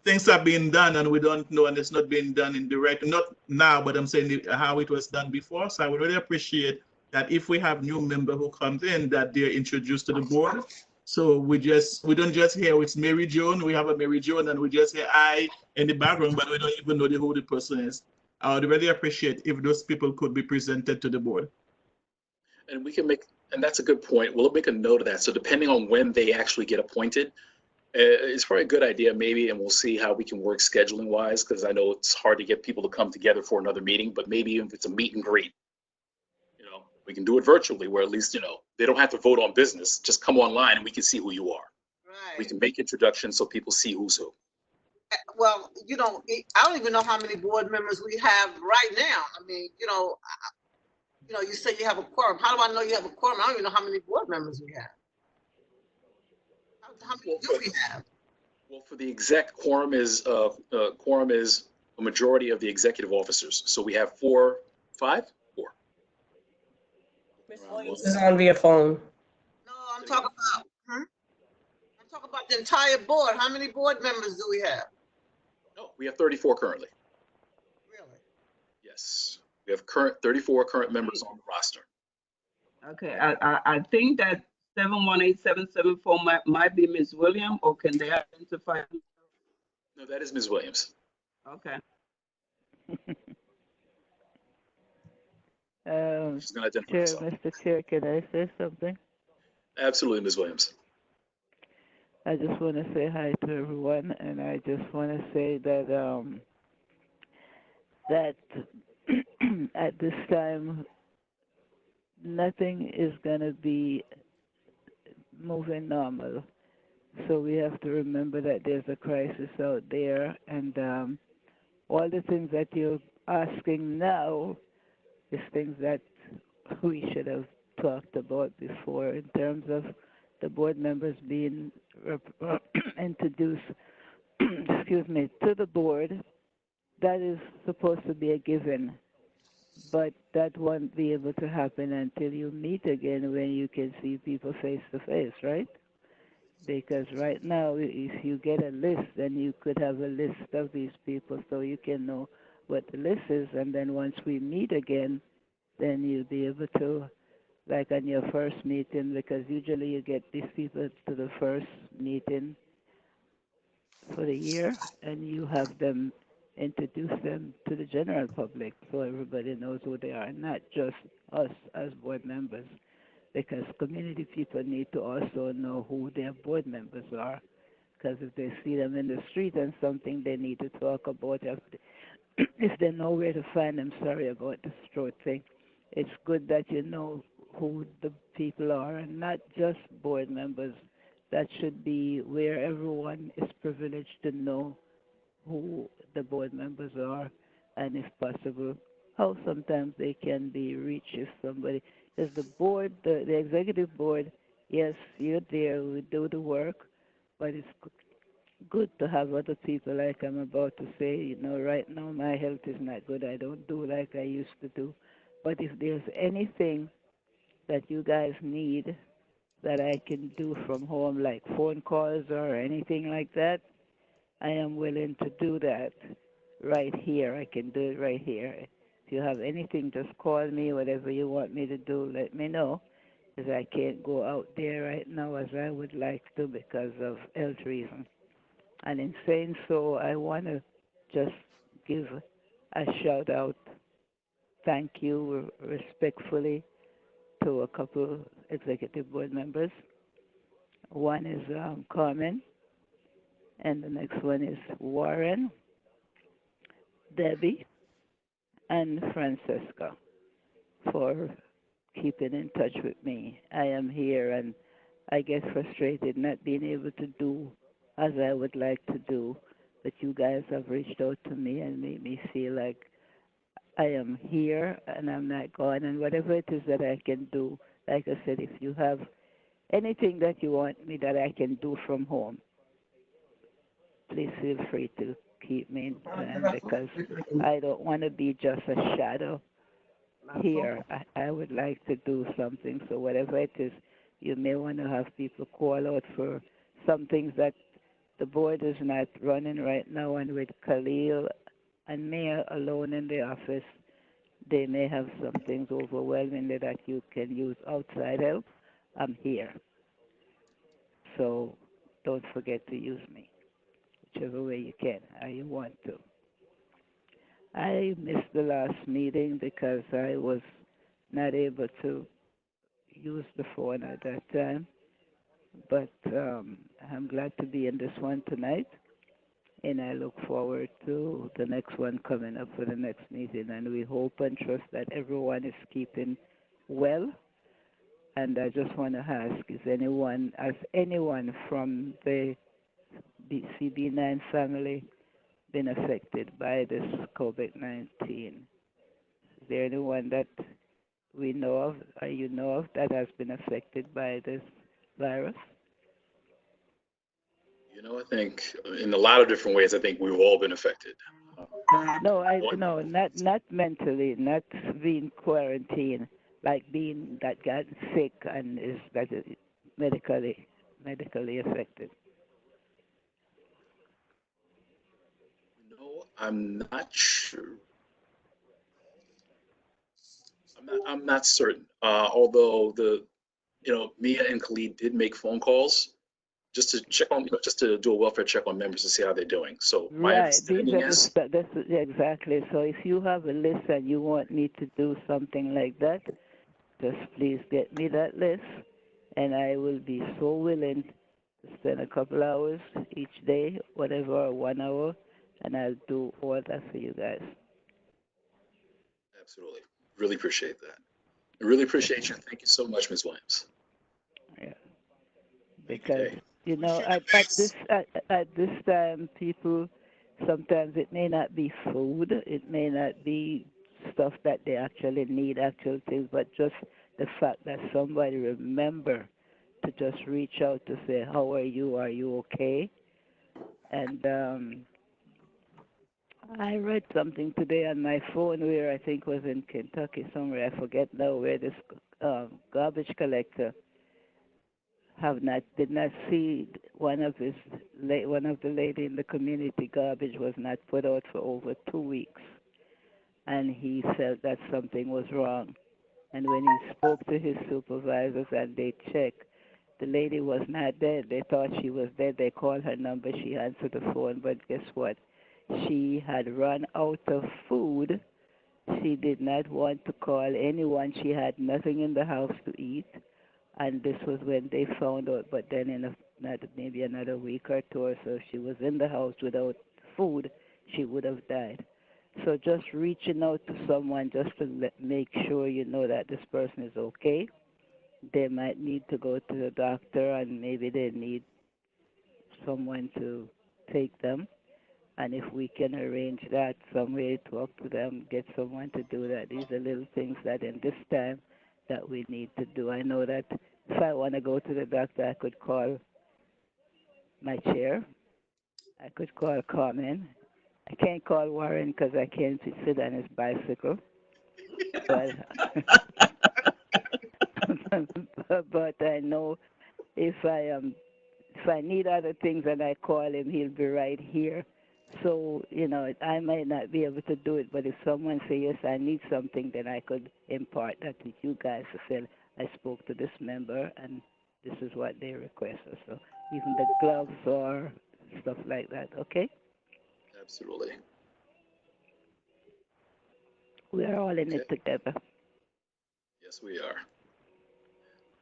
things are being done and we don't know, and it's not being done in direct, not now, but I'm saying how it was done before. So I would really appreciate that if we have new member who comes in, that they're introduced to the board. So we don't just hear it's Mary Joan, we have a Mary Joan, and we just hear I in the background, but we don't even know who the person is. I would really appreciate if those people could be presented to the board. And and that's a good point. We'll make a note of that. So depending on when they actually get appointed, it's probably a good idea maybe, and we'll see how we can work scheduling wise, because I know it's hard to get people to come together for another meeting, but maybe if it's a meet and greet, we can do it virtually where at least, they don't have to vote on business, just come online and we can see who you are. Right. We can make introductions so people see who's who. Well, I don't even know how many board members we have right now. I mean, you say you have a quorum. How do I know you have a quorum? I don't even know how many board members we have. How many do we have? Well, for the exec, quorum is a majority of the executive officers. So we have 4. Ms. Williams is on via phone. No, I'm talking about the entire board. How many board members do we have? No, we have 34 currently. Really? Yes, we have 34 current members on the roster. Okay, I think that 718774 might be Ms. Williams, or can they identify? No, that is Ms. Williams. Okay. She's going to identify Chair, herself. Mr. Chair, can I say something? Absolutely, Ms. Williams. I just want to say hi to everyone, and I just want to say that that at this time, nothing is going to be moving normal. So we have to remember that there's a crisis out there, and all the things that you're asking now is things that we should have talked about before in terms of the board members being introduced, excuse me, to the board. That is supposed to be a given, but that won't be able to happen until you meet again when you can see people face to face, right? Because right now, if you get a list, then you could have a list of these people so you can know what the list is, and then once we meet again, then you'll be able to, like on your first meeting, because usually you get these people to the first meeting for the year, and you have them introduce them to the general public so everybody knows who they are, not just us as board members, because community people need to also know who their board members are, because if they see them in the street and something they need to talk about, if they know where to find them, sorry about the throat thing, it's good that you know who the people are and not just board members. That should be where everyone is privileged to know who the board members are, and if possible, how sometimes they can be reached if somebody, because the board, the executive board, yes, you're there, we do the work, but it's good to have other people, like I'm about to say, you know, right now my health is not good, I don't do like I used to do, but if there's anything that you guys need that I can do from home, like phone calls or anything like that, I am willing to do that right here. I can do it right here. If you have anything, just call me. Whatever you want me to do, let me know, because I can't go out there right now as I would like to because of health reasons. And in saying so, I want to just give a shout out, thank you respectfully to a couple executive board members. One is Carmen, and the next one is Warren, Debbie, and Francesca for keeping in touch with me. I am here and I get frustrated not being able to do as I would like to do, but you guys have reached out to me and made me feel like I am here and I'm not gone, and whatever it is that I can do, like I said, if you have anything that you want me that I can do from home, please feel free to keep me in mind, because I don't want to be just a shadow here. I would like to do something. So whatever it is, you may want to have people call out for some things that the board is not running right now, and with Khalil and me alone in the office, they may have some things overwhelmingly that you can use outside help. I'm here. So don't forget to use me, whichever way you can, how you want to. I missed the last meeting because I was not able to use the phone at that time, but I'm glad to be in this one tonight, and I look forward to the next one coming up for the next meeting, and we hope and trust that everyone is keeping well. And I just want to ask, has anyone from the CB9 family been affected by this COVID-19? Is there anyone that we know of, or you know of, that has been affected by this virus? You know, I think in a lot of different ways, I think we've all been affected. No, not mentally, not being quarantined, like being that got sick and is medically affected. No, I'm not sure. I'm not certain. Although Mia and Khalid did make phone calls just to check on, just to do a welfare check on members to see how they're doing. So my Right, understanding is, exactly. So if you have a list and you want me to do something like that, just please get me that list, and I will be so willing to spend a couple hours each day, whatever, 1 hour, and I'll do all that for you guys. Absolutely. Really appreciate that. I really appreciate you. Thank you so much, Ms. Williams. Yeah. Because Okay. you know, Appreciate it, at Miss. this time, people sometimes it may not be food, it may not be stuff that they actually need, actual things, but just the fact that somebody remember to just reach out to say, "How are you? Are you okay?" And I read something today on my phone where I think was in Kentucky somewhere. I forget now where this garbage collector did not see one of the lady in the community garbage was not put out for over 2 weeks, and he felt that something was wrong. And when he spoke to his supervisors and they checked, the lady was not dead. They thought she was dead. They called her number. She answered the phone, but guess what? She had run out of food. She did not want to call anyone. She had nothing in the house to eat. And this was when they found out. But then in maybe another week or two or so, she was in the house without food. She would have died. So just reaching out to someone just to make sure you know that this person is okay. They might need to go to the doctor, and maybe they need someone to take them. And if we can arrange that, some way, talk to them, get someone to do that. These are little things that in this time that we need to do. I know that if I want to go to the doctor, I could call my chair. I could call Carmen. I can't call Warren because I can't sit on his bicycle. But but I know if if I need other things and I call him, he'll be right here. So, you know, I might not be able to do it, but if someone say, yes, I need something, then I could impart that to you guys to say, I spoke to this member and this is what they requested. So even the gloves or stuff like that, okay? Absolutely. We're all in Okay. it together. Yes, we are.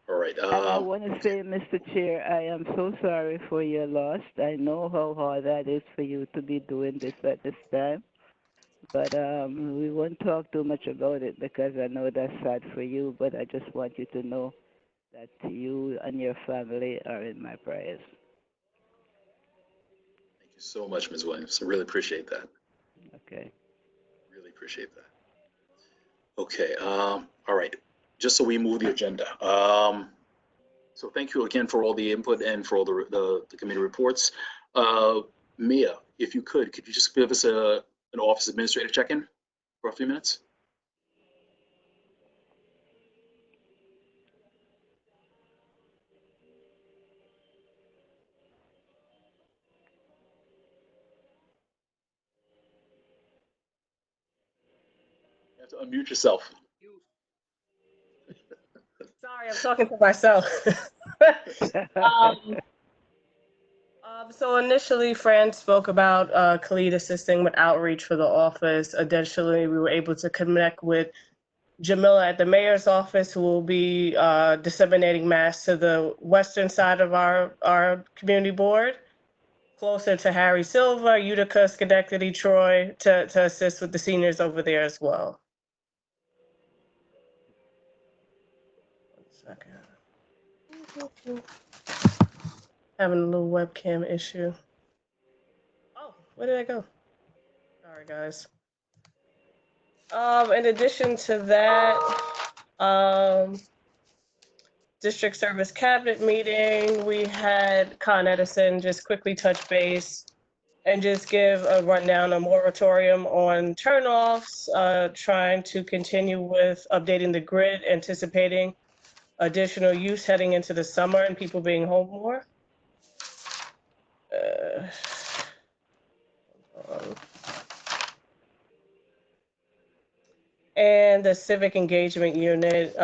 All right. And I want to say, Mr. Chair, I am so sorry for your loss. I know how hard that is for you to be doing this at this time. But we won't talk too much about it because I know that's sad for you. But I just want you to know that you and your family are in my prayers. Thank you so much, Ms. Williams. I really appreciate that. Okay. Really appreciate that. Okay. All right. Just so we move the agenda. So thank you again for all the input and for all the committee reports. Mia, if you could you just give us an office administrator check-in for a few minutes? You have to unmute yourself. Sorry, I'm talking to myself. So initially, Fran spoke about Khalid assisting with outreach for the office. Additionally, we were able to connect with Jamila at the mayor's office, who will be disseminating masks to the western side of our community board, closer to Harry Silva, Utica, Schenectady, Troy, to assist with the seniors over there as well. 1 second. Having a little webcam issue. Oh, where did I go? Sorry, guys. In addition to that, district service cabinet meeting, we had Con Edison just quickly touch base and just give a rundown, a moratorium on turnoffs, trying to continue with updating the grid, anticipating additional use heading into the summer and people being home more. And the civic engagement unit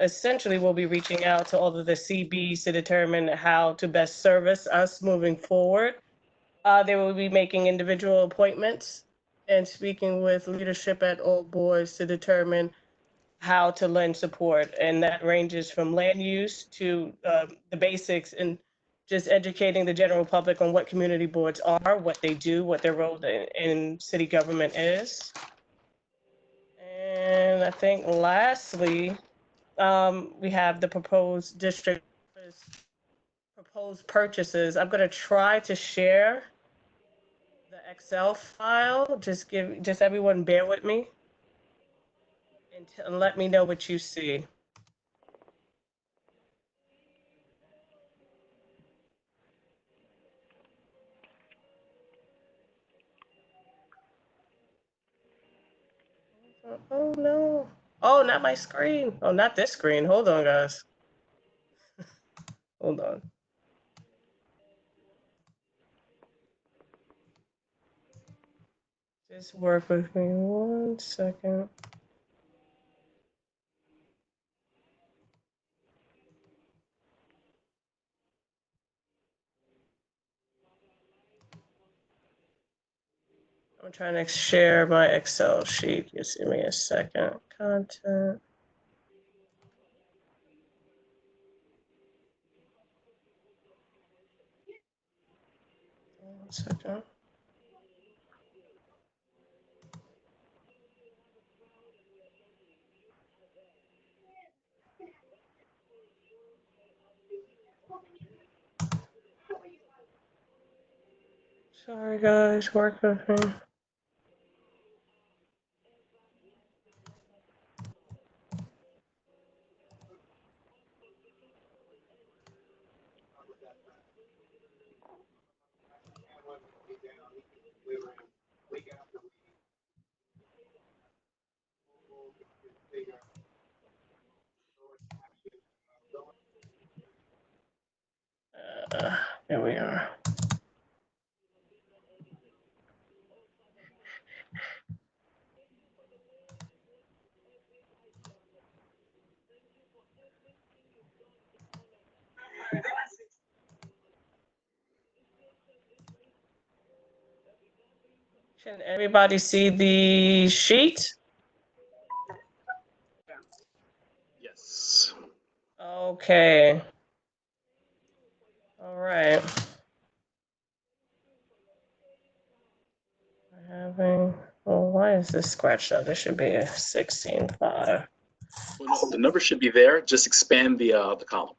essentially will be reaching out to all of the CBs to determine how to best service us moving forward. They will be making individual appointments and speaking with leadership at all boards to determine how to lend support, and that ranges from land use to the basics and just educating the general public on what community boards are, what they do, what their role in city government is. And I think lastly, we have the proposed district proposed purchases. I'm gonna try to share the Excel file. Just everyone bear with me and let me know what you see. Oh no. Oh, not my screen. Oh, not this screen. Hold on, guys. Hold on. Just work with me 1 second. I'm trying to share my Excel sheet. Just give me a second. Content. 1 second. Sorry, guys. Work with me. Here we are. Can everybody see the sheet? Yes. Okay. All right. Oh, why is this scratched out? This should be a 16.5. Well, no, the number should be there. Just expand the column.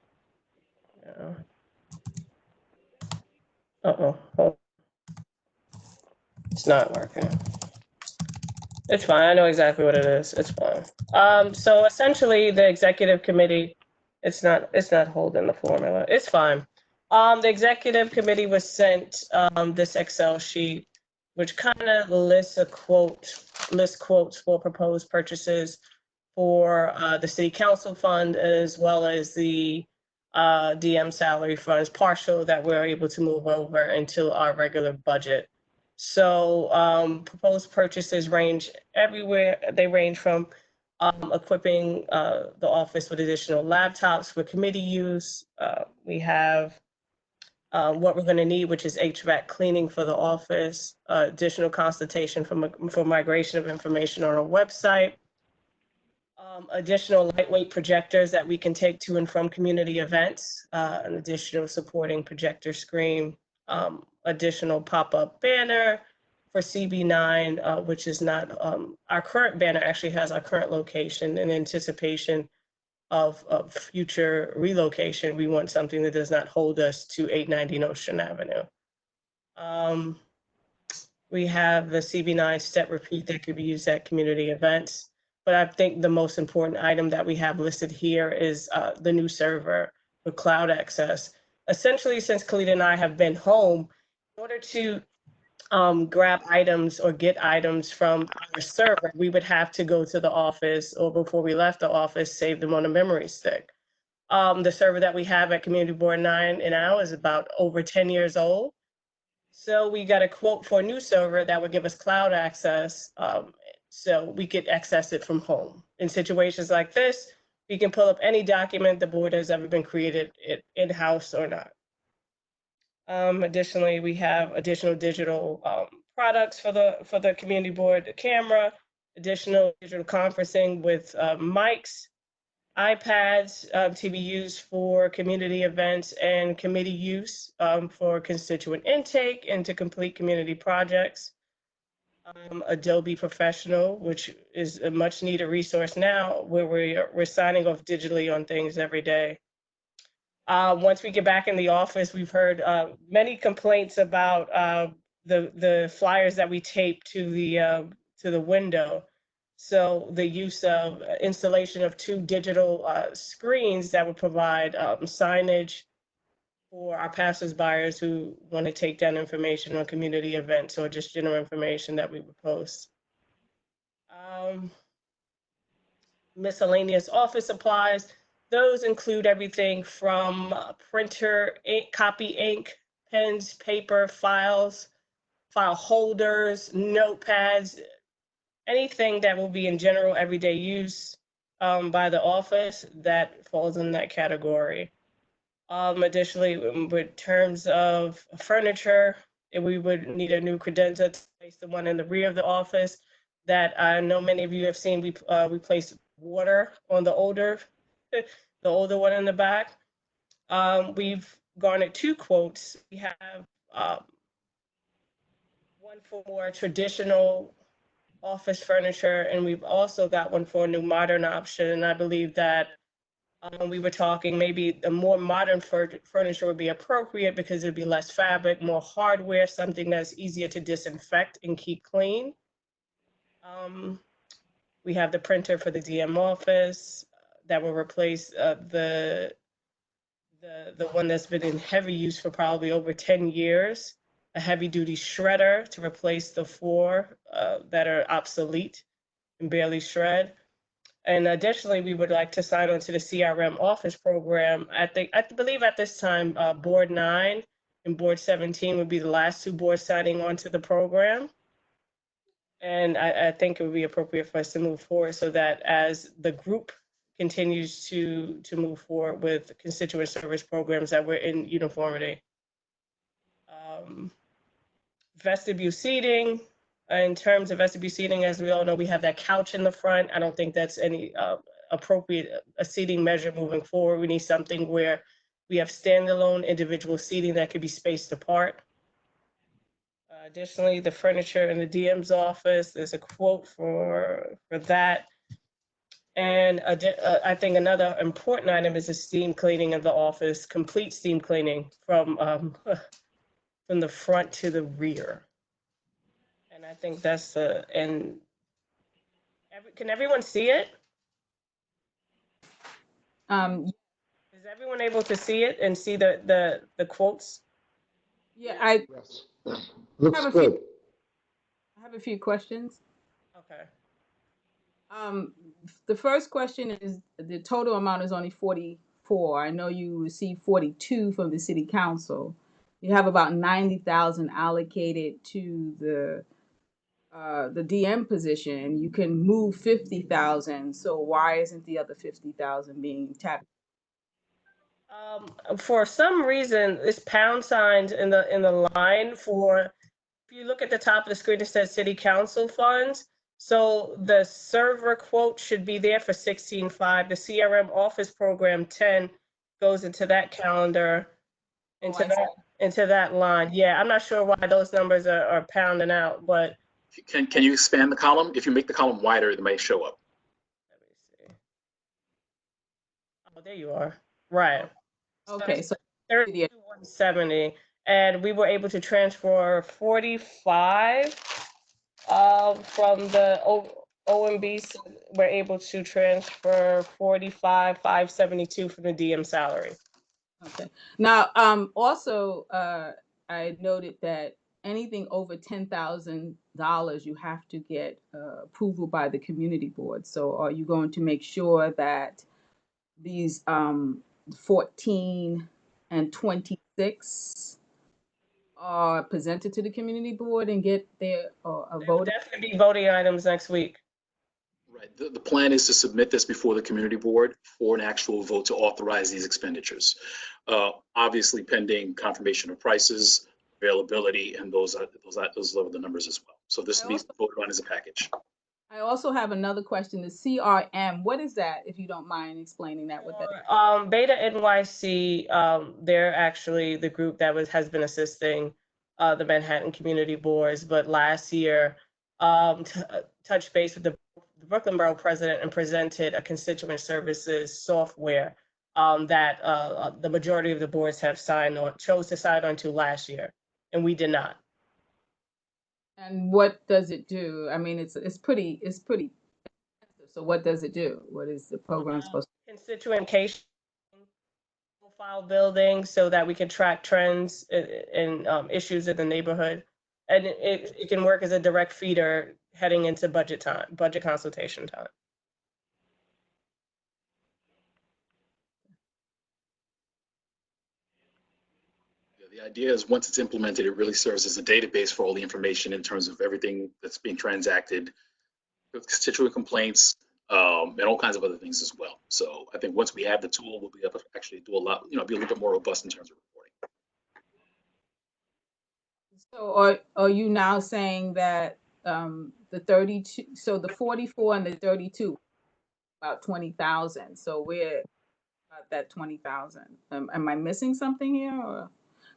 Yeah. Oh, it's not working. It's fine. I know exactly what it is. It's fine. So essentially, the executive committee, it's not holding the formula. It's fine. The executive committee was sent this Excel sheet, which kind of lists quotes for proposed purchases for the city council fund, as well as the DM salary funds, partial that we're able to move over into our regular budget. So proposed purchases range everywhere. They range from equipping the office with additional laptops for committee use. We have what we're going to need, which is HVAC cleaning for the office, additional consultation for migration of information on our website, additional lightweight projectors that we can take to and from community events, an additional supporting projector screen, additional pop-up banner for CB9, which is not, our current banner actually has our current location. In anticipation of future relocation, we want something that does not hold us to 890 Ocean Avenue. We have the CB9 step repeat that could be used at community events. But I think the most important item that we have listed here is the new server with cloud access. Essentially, since Khalida and I have been home, in order to grab items or get items from our server, we would have to go to the office, or before we left the office, save them on a memory stick. The server that we have at Community Board 9 now is about over 10 years old. So we got a quote for a new server that would give us cloud access, so we could access it from home. In situations like this, we can pull up any document the board has ever been created in-house or not. Additionally, we have additional digital products for the community board, the camera, additional digital conferencing with mics, iPads to be used for community events and committee use for constituent intake and to complete community projects. Adobe Professional, which is a much needed resource now, where we're signing off digitally on things every day. Once we get back in the office, we've heard many complaints about the flyers that we tape to the window. So the use of installation of 2 digital screens that would provide signage for our passers-byers who want to take down information on community events or just general information that we would post. Miscellaneous office supplies. Those include everything from printer, ink, copy ink, pens, paper, files, file holders, notepads, anything that will be in general everyday use by the office that falls in that category. Additionally, in terms of furniture, we would need a new credenza to place the one in the rear of the office that I know many of you have seen. We place water on the older one in the back. We've garnered 2 quotes. We have one for more traditional office furniture, and we've also got one for a new modern option. And I believe that we were talking maybe a more modern furniture would be appropriate because it'd be less fabric, more hardware, something that's easier to disinfect and keep clean. We have the printer for the DM office that will replace the one that's been in heavy use for probably over 10 years, a heavy duty shredder to replace the 4 that are obsolete and barely shred. And additionally, we would like to sign on to the CRM office program. I believe at this time, Board 9 and Board 17 would be the last 2 boards signing on to the program. And I think it would be appropriate for us to move forward so that as the group continues to move forward with constituent service programs, that we're in uniformity. Vestibule seating. In terms of vestibule seating, as we all know, we have that couch in the front. I don't think that's any appropriate seating measure moving forward. We need something where we have standalone individual seating that could be spaced apart. Additionally, the furniture in the DM's office, there's a quote for that. And I think another important item is the steam cleaning of the office, complete steam cleaning from the front to the rear. And I think that's can everyone see it? Is everyone able to see it and see the quotes? Yeah, Yes. Looks have a good. I have a few questions. Okay. The first question is the total amount is only 44. I know you received 42 from the city council. You have about 90,000 allocated to the DM position. You can move 50,000. So why isn't the other 50,000 being tapped? For some reason, this pound sign in the line for, if you look at the top of the screen, it says city council funds. So the server quote should be there for 16.5. The CRM office program 10 goes into that calendar, into that line. Yeah, I'm not sure why those numbers are pounding out, but. Can you expand the column? If you make the column wider, it might show up. Let me see. Oh, there you are. Right. Okay, so 3170, and we were able to transfer 45 from the OMB. So we're able to transfer 45,572 from the DM salary. Okay. Now, also, I noted that anything over $10,000, you have to get approval by the community board. So are you going to make sure that these 14 and 26 are presented to the community board and get their a vote? Definitely be voting items next week. Right. The plan is to submit this before the community board for an actual vote to authorize these expenditures. Obviously pending confirmation of prices, availability, and those are the numbers as well. So this will be voted on as a package. I also have another question. The CRM, what is that? If you don't mind explaining that, what that is. Beta NYC, they're actually the group that has been assisting the Manhattan community boards, but last year touched base with the Brooklyn Borough president and presented a constituent services software that the majority of the boards have signed or chose to sign on to last year, and we did not. And what does it do? I mean, it's pretty expensive. So what does it do? What is the program supposed to do? Constituent case profile building so that we can track trends and issues in the neighborhood. And it can work as a direct feeder heading into budget consultation time. The idea is once it's implemented, it really serves as a database for all the information in terms of everything that's being transacted, constituent complaints, and all kinds of other things as well. So I think once we have the tool, we'll be able to actually do a lot, be a little bit more robust in terms of reporting. So are you now saying that the 32, so the 44 and the 32, about 20,000. So we're about that 20,000. Am I missing something here? Or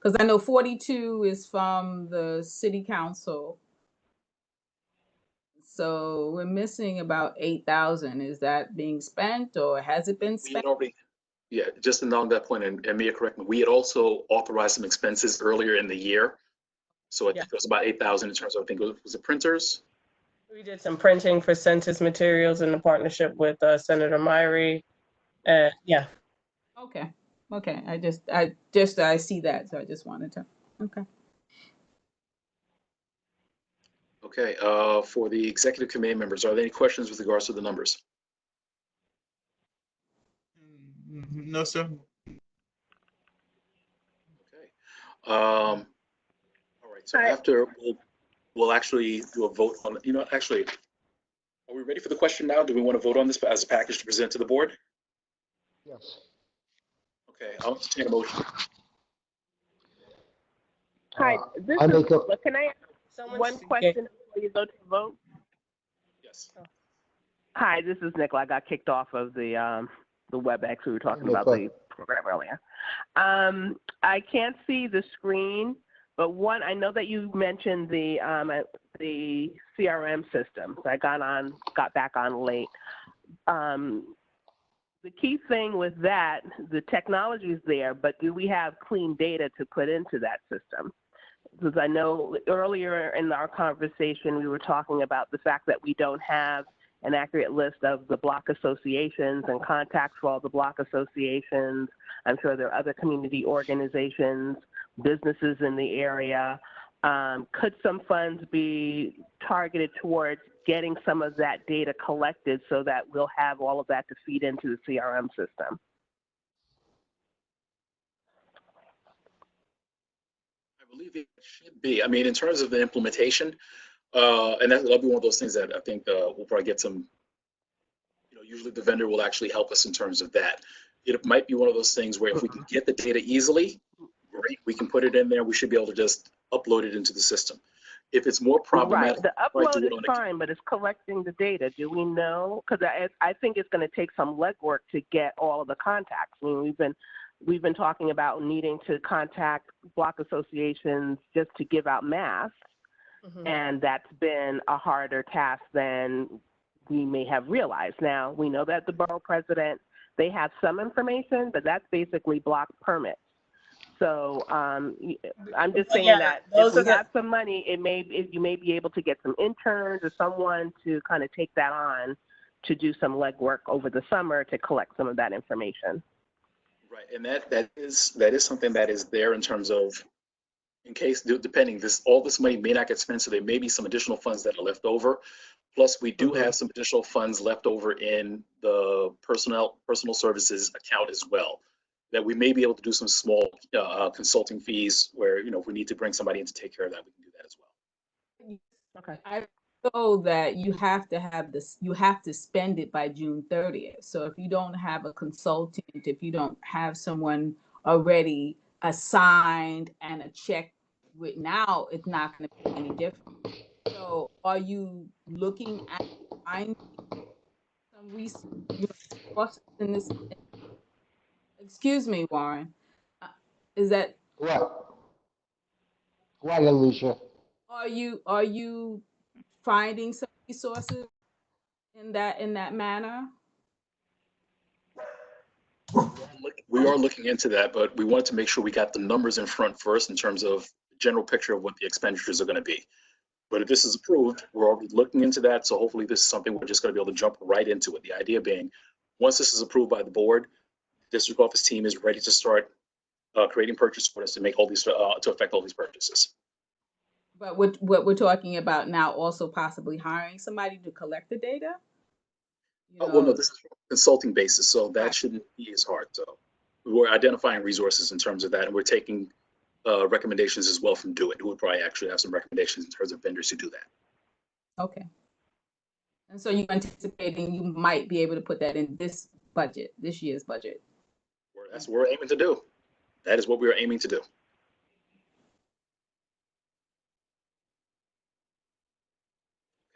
because I know 42 is from the city council. So we're missing about 8,000. Is that being spent or has it been We had spent? already, yeah, just along that point, and Mia, correct me, we had also authorized some expenses earlier in the year. So I think it was about 8,000 in terms of, I think was it printers? We did some printing for census materials in a partnership with Senator Myrie. Yeah. Okay. Okay. I see that. So I just wanted to, okay. Okay, for the executive committee members, are there any questions with regards to the numbers? No, sir. Okay. All right, so after we'll actually do a vote on, actually, are we ready for the question now? Do we want to vote on this as a package to present to the board? Yes. Okay, I'll entertain a motion. Hi, this I is, make a, can I ask one question before you go to the vote? Yes. Hi, this is Nicola. I got kicked off of the WebEx. We were talking about the program earlier. I can't see the screen, but I know that you mentioned the CRM system. So I got back on late. The key thing with that, the technology is there, but do we have clean data to put into that system? Because I know earlier in our conversation, we were talking about the fact that we don't have an accurate list of the block associations and contacts for all the block associations. I'm sure there are other community organizations, businesses in the area. Could some funds be targeted towards getting some of that data collected so that we'll have all of that to feed into the CRM system? I believe it should be. I mean, in terms of the implementation, and that'll be one of those things that I think we'll probably get some, usually the vendor will actually help us in terms of that. It might be one of those things where if we can get the data easily, great, we can put it in there. We should be able to just upload it into the system. If it's more problematic, right. The upload is fine, but it's collecting the data. Do we know? Because I think it's going to take some legwork to get all of the contacts. I mean, we've been talking about needing to contact block associations just to give out masks, and that's been a harder task than we may have realized. Now, we know that the borough president, they have some information, but that's basically block permits. So I'm just saying that if we have some money, you may be able to get some interns or someone to kind of take that on to do some legwork over the summer to collect some of that information. Right, and that is something that is there in terms of, in case, depending, all this money may not get spent, so there may be some additional funds that are left over. Plus, we do have some additional funds left over in the personal services account as well, that we may be able to do some small consulting fees where, if we need to bring somebody in to take care of that, we can do that as well. Okay. I know that you have to have this, you have to spend it by June 30th. So if you don't have a consultant, if you don't have someone already assigned and a check written out, it's not going to be any different. So are you looking at find some resources in this? Excuse me, Warren. Is that, What? What, Alicia? are you finding some resources in that manner? We are looking into that, but we wanted to make sure we got the numbers in front first in terms of the general picture of what the expenditures are going to be. But if this is approved, we're already looking into that. So hopefully this is something we're just going to be able to jump right into it. The idea being, once this is approved by the board, the district office team is ready to start creating purchase orders to make all these, to affect all these purchases. But what we're talking about now, also possibly hiring somebody to collect the data? Well, no, this is from a consulting basis, so that shouldn't be as hard. So we're identifying resources in terms of that, and we're taking recommendations as well from Do It, who would probably actually have some recommendations in terms of vendors who do that. Okay. And so you're anticipating you might be able to put that in this budget, this year's budget? That's what we're aiming to do. That is what we are aiming to do.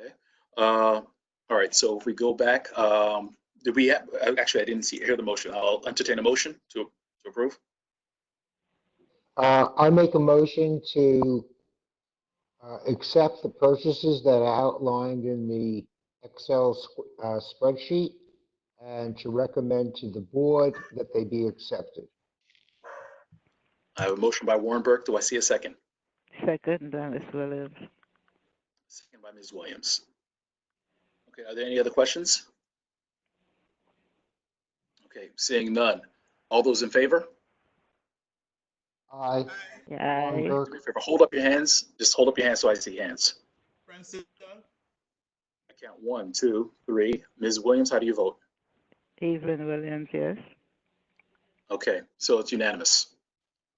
Okay. All right. So if we go back, did we have, actually, I didn't hear the motion. I'll entertain a motion to approve. I make a motion to accept the purchases that are outlined in the Excel spreadsheet and to recommend to the board that they be accepted. I have a motion by Warren Burke. Do I see a second? Second, Ms. Williams. Second by Ms. Williams. Okay, are there any other questions? Okay, seeing none. All those in favor? Aye. Aye. Warren Burke. Hold up your hands. Just hold up your hands so I see hands. Francis, I count 1, 2, 3. Ms. Williams, how do you vote? Evelyn Williams, yes. Okay, so it's unanimous.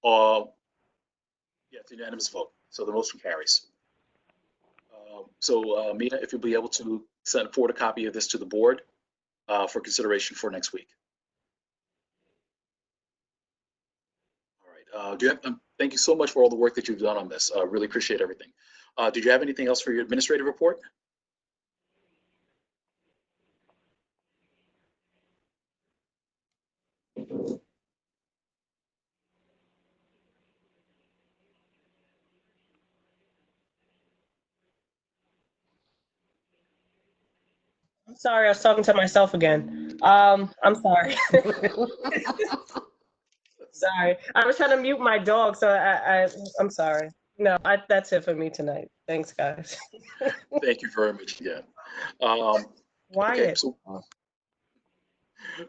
Yeah, it's a unanimous vote. So the motion carries. So Mina, if you'll be able to send forward a copy of this to the board for consideration for next week. All right. Do you have, thank you so much for all the work that you've done on this. I really appreciate everything. Did you have anything else for your administrative report? I'm sorry, I was talking to myself again. I'm sorry. Sorry, I was trying to mute my dog, so I'm sorry. No, that's it for me tonight. Thanks, guys. Thank you very much again. Wyatt.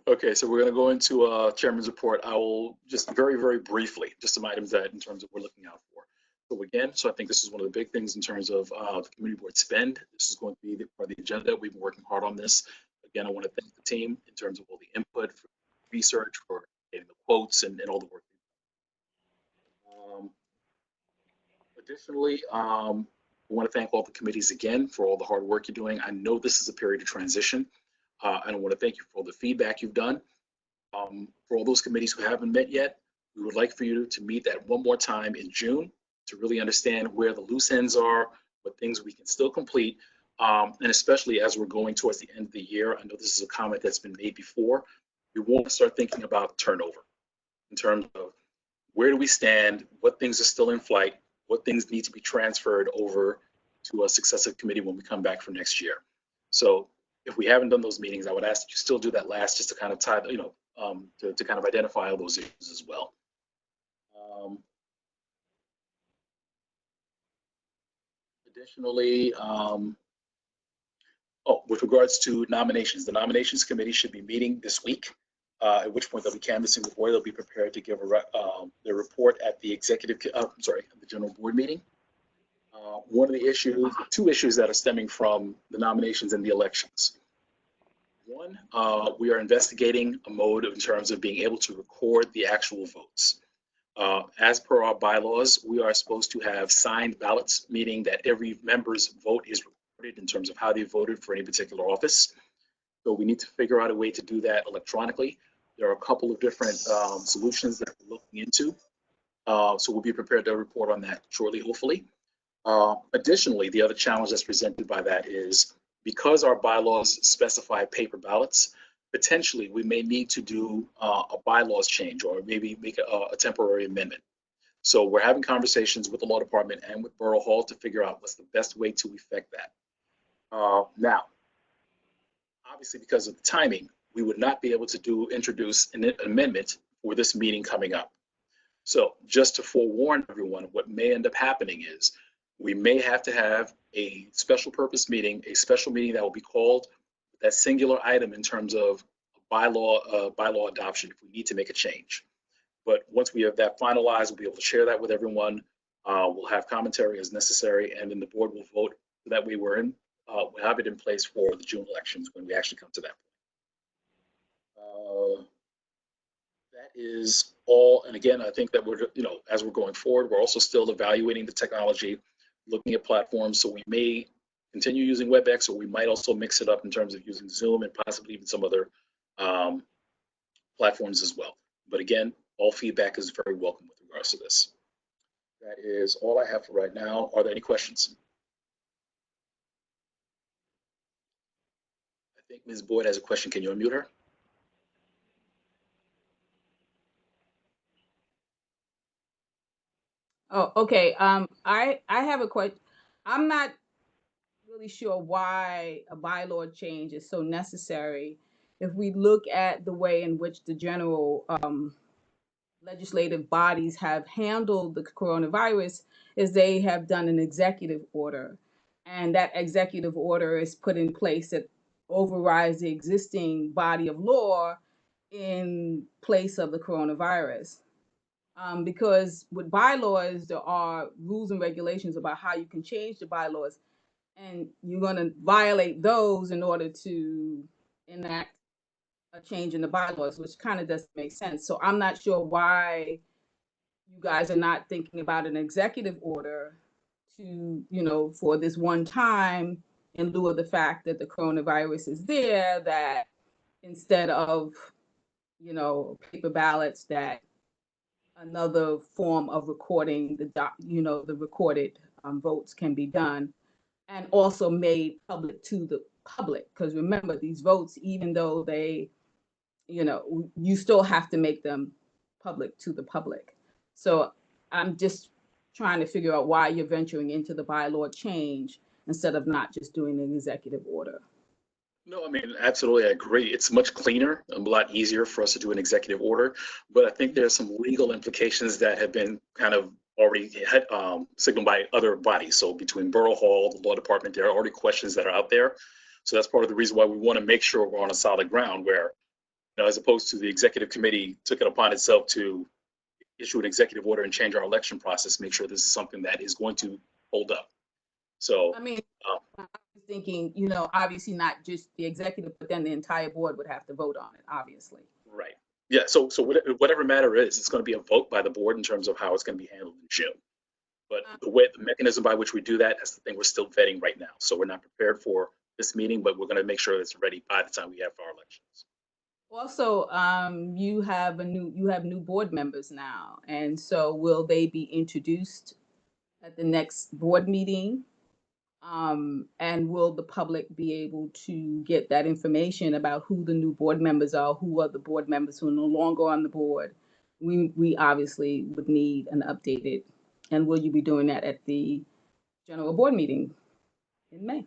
Okay, so we're going to go into Chairman's report. I will just very, very briefly, just some items that in terms of we're looking out for. So again, I think this is one of the big things in terms of the community board spend. This is going to be part of the agenda. We've been working hard on this. Again, I want to thank the team in terms of all the input, for research, for getting the quotes and all the work. Additionally, I want to thank all the committees again for all the hard work you're doing. I know this is a period of transition. And I want to thank you for all the feedback you've done. For all those committees who haven't met yet, we would like for you to meet that one more time in June to really understand where the loose ends are, what things we can still complete, and especially as we're going towards the end of the year. I know this is a comment that's been made before. We want to start thinking about turnover in terms of where do we stand, what things are still in flight, what things need to be transferred over to a successive committee when we come back for next year. So if we haven't done those meetings, I would ask that you still do that last, just to kind of tie, to kind of identify all those issues as well. Additionally, with regards to nominations, the nominations committee should be meeting this week, at which point they'll be canvassing the board. They'll be prepared to give their report at the the general board meeting. One of the issues, 2 issues that are stemming from the nominations and the elections. One, we are investigating a mode in terms of being able to record the actual votes. As per our bylaws, we are supposed to have signed ballots, meaning that every member's vote is recorded in terms of how they voted for any particular office. So we need to figure out a way to do that electronically. There are a couple of different solutions that we're looking into. So we'll be prepared to report on that shortly, hopefully. Additionally, the other challenge that's presented by that is because our bylaws specify paper ballots, potentially we may need to do a bylaws change or maybe make a temporary amendment. So we're having conversations with the law department and with Borough Hall to figure out what's the best way to effect that. Now, obviously, because of the timing, we would not be able to introduce an amendment for this meeting coming up. So just to forewarn everyone, what may end up happening is we may have to have a special purpose meeting, a special meeting that will be called that singular item in terms of bylaw adoption if we need to make a change. But once we have that finalized, we'll be able to share that with everyone. We'll have commentary as necessary, and then the board will vote so that we we'll have it in place for the June elections when we actually come to that point. That is all. And again, I think that we're, as we're going forward, we're also still evaluating the technology, looking at platforms. So we may continue using WebEx, or we might also mix it up in terms of using Zoom and possibly even some other platforms as well. But again, all feedback is very welcome with regards to this. That is all I have for right now. Are there any questions? I think Ms. Boyd has a question. Can you unmute her? Oh, okay. I have a question. I'm not really sure why a bylaw change is so necessary. If we look at the way in which the general legislative bodies have handled the coronavirus, is they have done an executive order, and that executive order is put in place that overrides the existing body of law in place of the coronavirus. Because with bylaws, there are rules and regulations about how you can change the bylaws, and you're going to violate those in order to enact a change in the bylaws, which kind of doesn't make sense. So I'm not sure why you guys are not thinking about an executive order to, for this one time, in lieu of the fact that the coronavirus is there, that instead of, paper ballots, that another form of recording the recorded votes can be done, and also made public to the public. Because remember, these votes, even though they, you still have to make them public to the public. So I'm just trying to figure out why you're venturing into the bylaw change instead of not just doing an executive order. No, I mean, absolutely, I agree. It's much cleaner, a lot easier for us to do an executive order, but I think there's some legal implications that have been kind of already signaled by other bodies. So between Borough Hall, the law department, there are already questions that are out there. So that's part of the reason why we want to make sure we're on a solid ground where, as opposed to the executive committee took it upon itself to issue an executive order and change our election process, make sure this is something that is going to hold up. So, I mean, I was thinking, obviously not just the executive, but then the entire board would have to vote on it, obviously. right. Yeah, so whatever matter is, it's going to be a vote by the board in terms of how it's going to be handled in June. But the mechanism by which we do that, that's the thing we're still vetting right now. So we're not prepared for this meeting, but we're going to make sure it's ready by the time we have our elections. Also, you have new board members now, and so will they be introduced at the next board meeting? And will the public be able to get that information about who the new board members are, who are the board members who are no longer on the board? We obviously would need an updated, and will you be doing that at the general board meeting in May?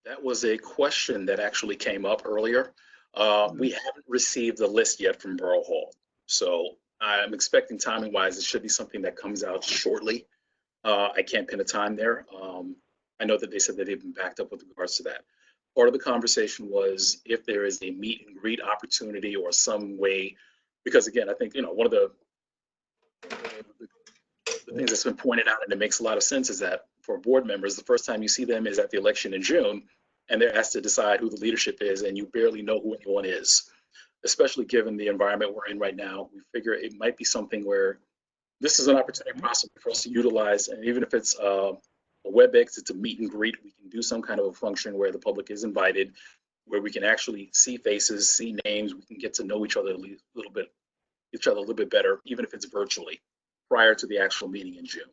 That was a question that actually came up earlier. We haven't received the list yet from Borough Hall. So I'm expecting timing wise, it should be something that comes out shortly. I can't pin a time there. I know that they said that they've been backed up with regards to that. Part of the conversation was if there is a meet and greet opportunity or some way, because again, I think, one of the things that's been pointed out, and it makes a lot of sense, is that for board members, the first time you see them is at the election in June, and they're asked to decide who the leadership is, and you barely know who anyone is, especially given the environment we're in right now. We figure it might be something where this is an opportunity possibly for us to utilize, and even if it's a WebEx, it's a meet and greet, we can do some kind of a function where the public is invited, where we can actually see faces, see names, we can get to know each other a little bit better, even if it's virtually, prior to the actual meeting in June.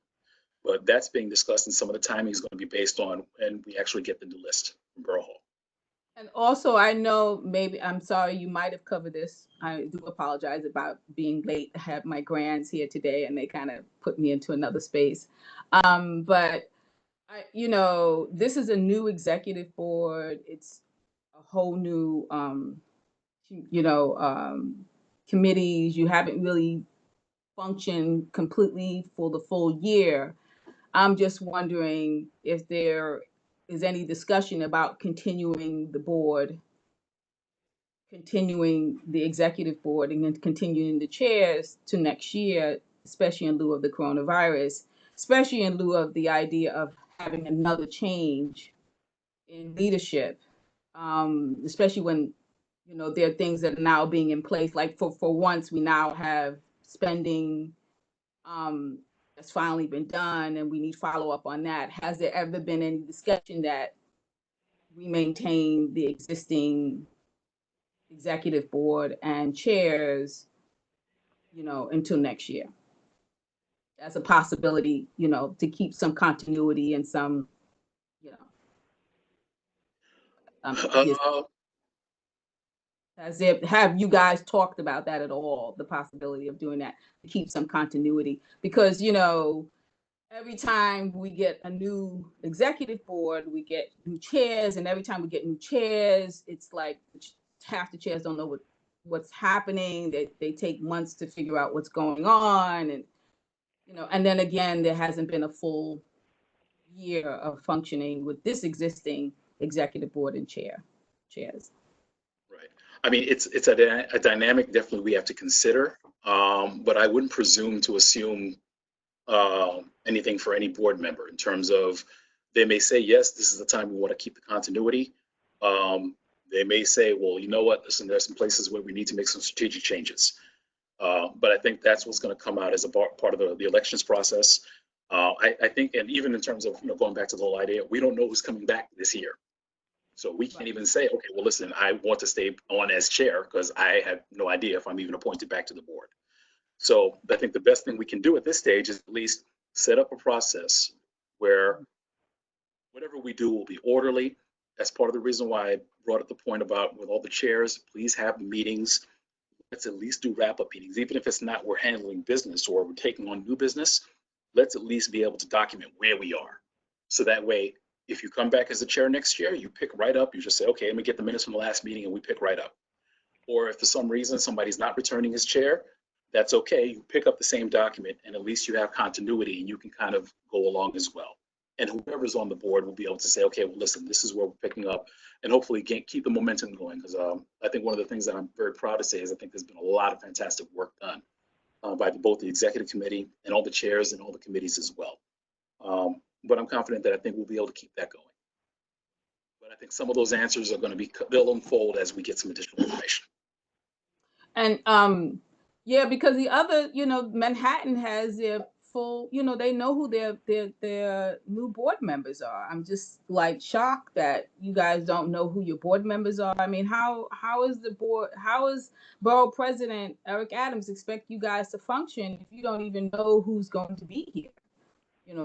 But that's being discussed, and some of the timing is going to be based on when we actually get the new list from Borough Hall. And also, I know maybe, I'm sorry, you might have covered this. I do apologize about being late. I have my grands here today and they kind of put me into another space. But this is a new executive board. It's a whole new, committees. You haven't really functioned completely for the full year. I'm just wondering if there is any discussion about continuing the executive board and then continuing the chairs to next year, especially in lieu of the coronavirus, especially in lieu of the idea of having another change in leadership, especially when, there are things that are now being in place. Like for once, we now have spending that's finally been done and we need follow up on that. Has there ever been any discussion that we maintain the existing executive board and chairs, until next year? As a possibility, to keep some continuity and some, have you guys talked about that at all? The possibility of doing that to keep some continuity, because every time we get a new executive board, we get new chairs, and every time we get new chairs, it's like half the chairs don't know what's happening. They take months to figure out what's going on, and and then again, there hasn't been a full year of functioning with this existing executive board and chairs. Right. I mean, it's a dynamic definitely we have to consider, but I wouldn't presume to assume anything for any board member in terms of they may say, yes, this is the time we want to keep the continuity. They may say, well, you know what, listen, there's some places where we need to make some strategic changes. But I think that's what's going to come out as a part of the elections process. I think, and even in terms of going back to the whole idea, we don't know who's coming back this year. So we can't even say, okay, well, listen, I want to stay on as chair because I have no idea if I'm even appointed back to the board. So I think the best thing we can do at this stage is at least set up a process where whatever we do will be orderly. That's part of the reason why I brought up the point about with all the chairs, please have meetings. Let's at least do wrap-up meetings, even if it's not we're handling business or we're taking on new business. Let's at least be able to document where we are. So that way, if you come back as the chair next year, you pick right up. You just say, okay, let me get the minutes from the last meeting, and we pick right up. Or if for some reason somebody's not returning as chair, that's okay. You pick up the same document, and at least you have continuity, and you can kind of go along as well. And whoever's on the board will be able to say, okay, well, listen, this is where we're picking up, and hopefully keep the momentum going. Because I think one of the things that I'm very proud to say is I think there's been a lot of fantastic work done by both the executive committee and all the chairs and all the committees as well. But I'm confident that I think we'll be able to keep that going. But I think some of those answers are going to they'll unfold as we get some additional information. And yeah, because the other, Manhattan has their full, they know who their new board members are. I'm just like shocked that you guys don't know who your board members are. I mean, how is the board, how is Borough President Eric Adams expect you guys to function if you don't even know who's going to be here,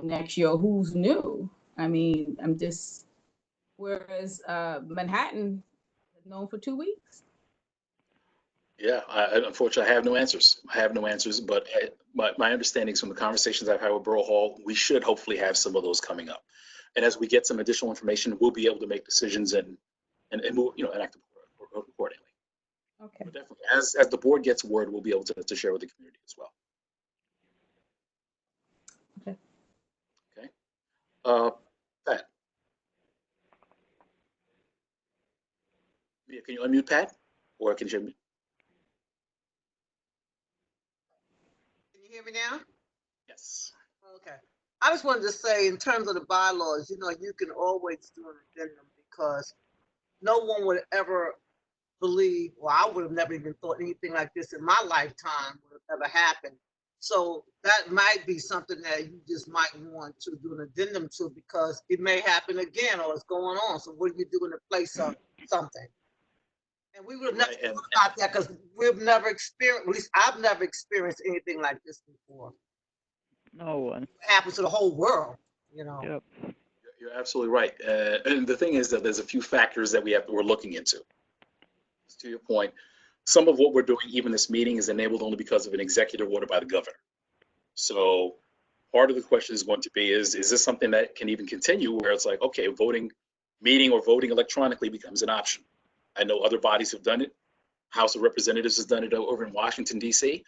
next year, who's new? I mean, whereas Manhattan is known for 2 weeks. Yeah, unfortunately, I have no answers. But my understanding is from the conversations I've had with Borough Hall, we should hopefully have some of those coming up. And as we get some additional information, we'll be able to make decisions and move, and act accordingly. Okay. But definitely, as the board gets word, we'll be able to share with the community as well. Okay. Okay. Pat. Can you unmute Pat? Or can you hear me? Can you hear me now? Yes. Okay. I just wanted to say, in terms of the bylaws, you can always do an addendum because no one would ever believe, well, I would have never even thought anything like this in my lifetime would have ever happened. So that might be something that you just might want to do an addendum to because it may happen again or it's going on. So what are you doing to place of something? And we would have never thought about that because we've never experienced, at least I've never experienced anything like this before. No one. It happens to the whole world, Yep. You're You're absolutely right. And the thing is that there's a few factors that we're looking into. To your point, some of what we're doing, even this meeting, is enabled only because of an executive order by the governor. So part of the question is going to be, is this something that can even continue where it's like, okay, meeting or voting electronically becomes an option. I know other bodies have done it. House of Representatives has done it over in Washington, D.C.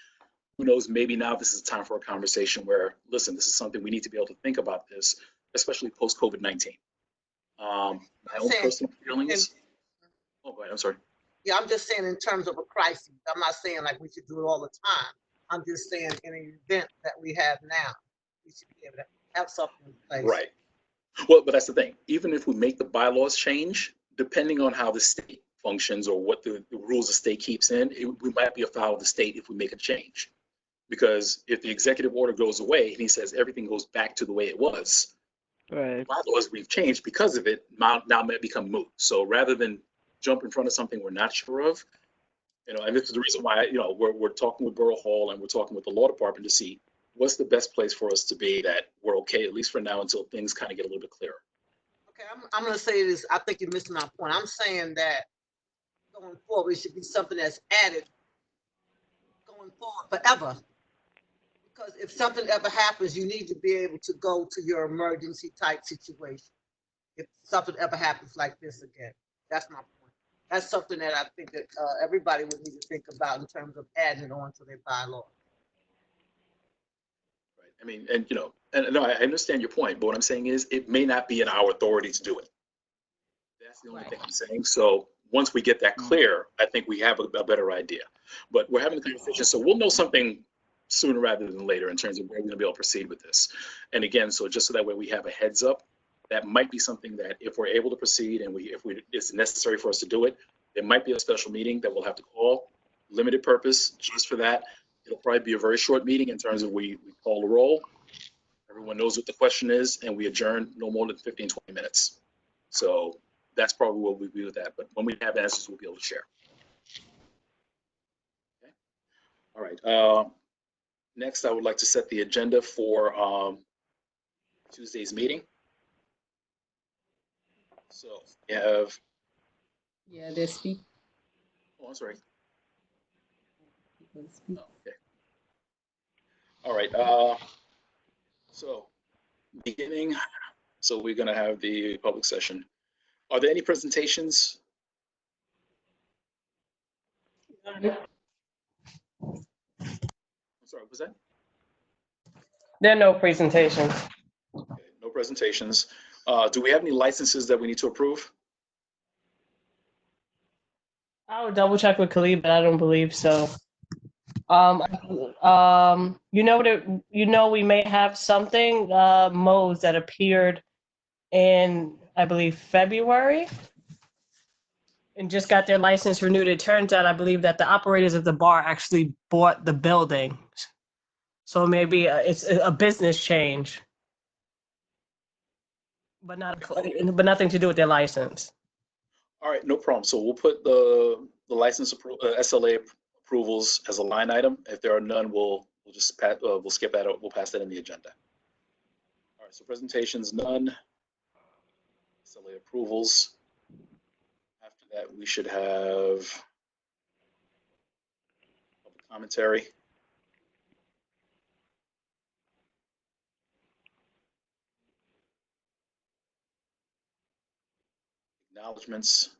Who knows, maybe now this is time for a conversation where, listen, this is something we need to be able to think about this, especially post COVID-19. My own personal feelings. Oh, go ahead. I'm sorry. Yeah, I'm just saying in terms of a crisis. I'm not saying like we should do it all the time. I'm just saying in an event that we have now, we should be able to have something in place. Right. Well, but that's the thing. Even if we make the bylaws change, depending on how the state functions or what the rules the state keeps in, we might be afoul of the state if we make a change. Because if the executive order goes away and he says everything goes back to the way it was, Right. bylaws we've changed because of it now may become moot. So rather than jump in front of something we're not sure of, and this is the reason why, we're talking with Borough Hall and we're talking with the law department to see what's the best place for us to be that we're okay, at least for now, until things kind of get a little bit clearer. Okay, I'm going to say this. I think you're missing my point. I'm saying that going forward, it should be something that's added going forward forever. Because if something ever happens, you need to be able to go to your emergency type situation. If something ever happens like this again, that's my point. That's something that I think that everybody would need to think about in terms of adding it on to their bylaw. Right. I mean, and no, I understand your point, but what I'm saying is it may not be in our authority to do it. That's the only thing I'm saying. So once we get that clear, I think we have a better idea. But we're having the conversation, so we'll know something sooner rather than later in terms of where we're going to be able to proceed with this. And again, so just so that way we have a heads up, that might be something that if we're able to proceed and if it's necessary for us to do it, there might be a special meeting that we'll have to call, limited purpose, just for that. It'll probably be a very short meeting in terms of we call the roll, everyone knows what the question is, and we adjourn no more than 15, 20 minutes. So that's probably what we do with that. But when we have answers, we'll be able to share. Okay. All right. Next, I would like to set the agenda for Tuesday's meeting. So we have. Yeah, they're speaking. Oh, I'm sorry. Oh, okay. All right. So beginning. So we're going to have the public session. Are there any presentations? I'm sorry, was that? There are no presentations. Okay, no presentations. Do we have any licenses that we need to approve? I would double check with Khalid, but I don't believe so. We may have something, modes that appeared in, I believe, February and just got their license renewed. It turns out, I believe that the operators of the bar actually bought the building. So maybe it's a business change, but nothing to do with their license. All right, no problem. So we'll put the license SLA approvals as a line item. If there are none, we'll just we'll skip that. We'll pass that in the agenda. All right. So presentations, none. SLA approvals. After that, we should have public commentary. Acknowledgements.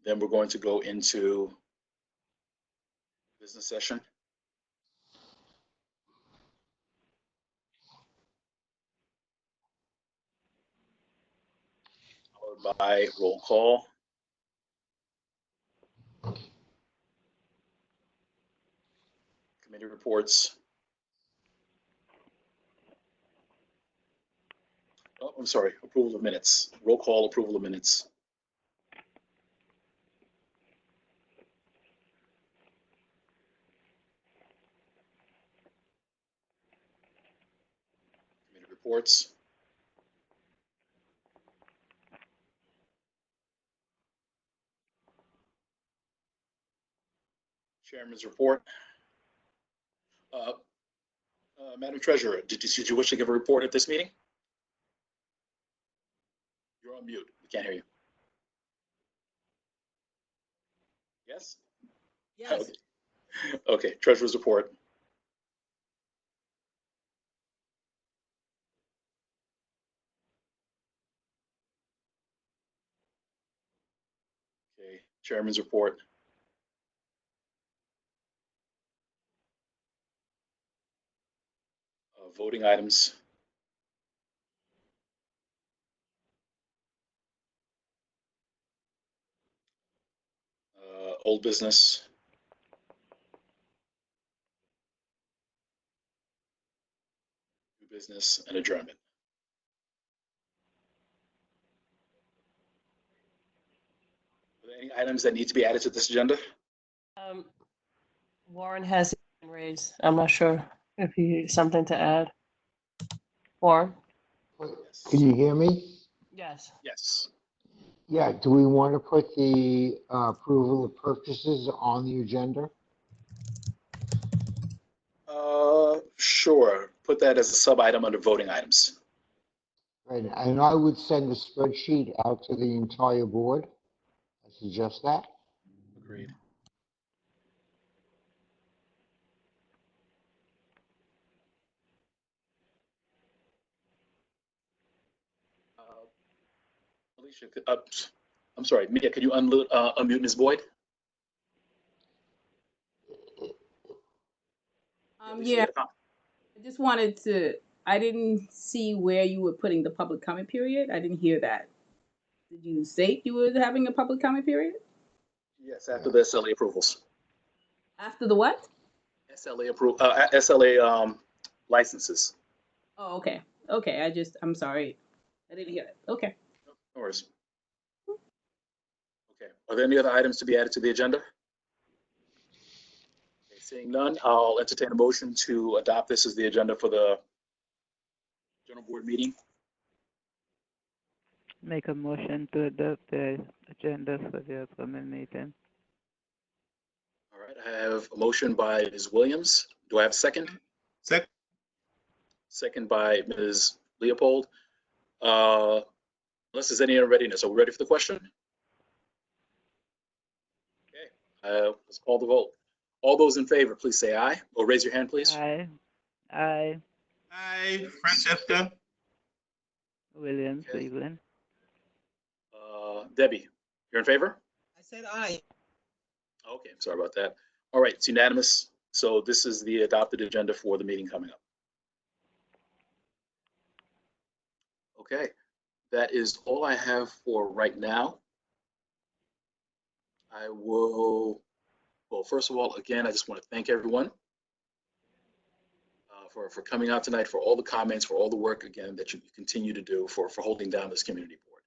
Then we're going to go into business session. Followed by roll call. Committee reports. Oh, I'm sorry, approval of minutes. Roll call, approval of minutes. Committee reports. Chairman's report. Madam Treasurer, did you wish to give a report at this meeting? You're on mute. We can't hear you. Yes? Yes. Okay. Okay, Treasurer's report. Okay, Chairman's report. Voting items. Old business. New business and adjournment. Are there any items that need to be added to this agenda? Warren has his hand raised. I'm not sure if he has something to add. Warren? Can you hear me? Yes. Yes. Yeah, do we want to put the approval of purchases on the agenda? Sure. Put that as a sub item under voting items. Right, and I would send a spreadsheet out to the entire board. I suggest that. Agreed. Alicia, I'm sorry, Mia, can you unmute Ms. Boyd? Yeah, I just wanted to, I didn't see where you were putting the public comment period. I didn't hear that. Did you state you were having a public comment period? Yes, after the SLA approvals. After the what? SLA licenses. Oh, okay. Okay, I'm sorry. I didn't hear it. Okay. No worries. Okay, are there any other items to be added to the agenda? Okay, seeing none, I'll entertain a motion to adopt this as the agenda for the general board meeting. Make a motion to adopt the agenda for the upcoming meeting. All right, I have a motion by Ms. Williams. Do I have a second? Second. Second by Ms. Leopold. Unless there's any readiness, are we ready for the question? Okay, let's call the vote. All those in favor, please say aye, or raise your hand, please. Aye. Aye. Aye, Francesca. Williams, Okay. Cleveland. Debbie, you're in favor? I said aye. Okay, sorry about that. All right, it's unanimous. So this is the adopted agenda for the meeting coming up. Okay, that is all I have for right now. I will, well, first of all, again, I just want to thank everyone for coming out tonight, for all the comments, for all the work, again, that you continue to do for holding down this community board.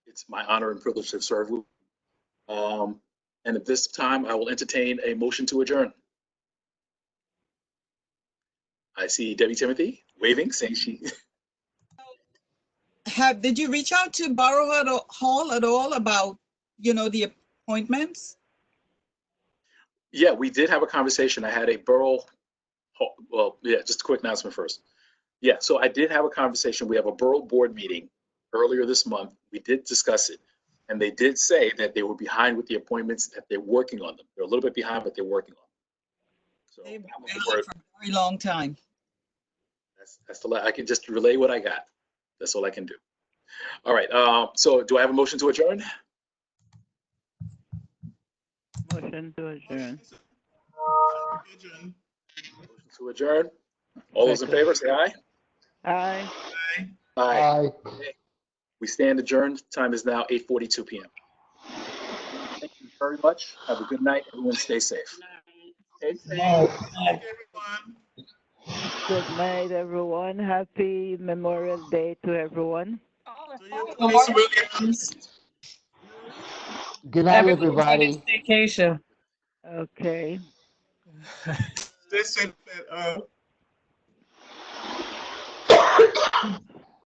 It's my honor and privilege to serve you. And at this time, I will entertain a motion to adjourn. I see Debbie Timothy waving, saying she. Did you reach out to Borough Hall at all about, the appointments? Yeah, we did have a conversation. I had a borough, well, yeah, just a quick announcement first. Yeah, so I did have a conversation. We have a borough board meeting earlier this month. We did discuss it. And they did say that they were behind with the appointments, that they're working on them. They're a little bit behind, but they're working on them. So They've been that was on the word. for a very long time. That's the, I can just relay what I got. That's all I can do. All right, so do I have a motion to adjourn? Motion to adjourn. Motion to adjourn. All those in favor, say aye. Aye. Aye. Aye. We stand adjourned. Time is now 8:42 p.m. Thank you very much. Have a good night. Everyone stay safe. Thank you, everyone. Good night, everyone. Happy Memorial Day to everyone. To you, Ms. Williams. Good night, everybody. Vacation. Okay. Stay safe.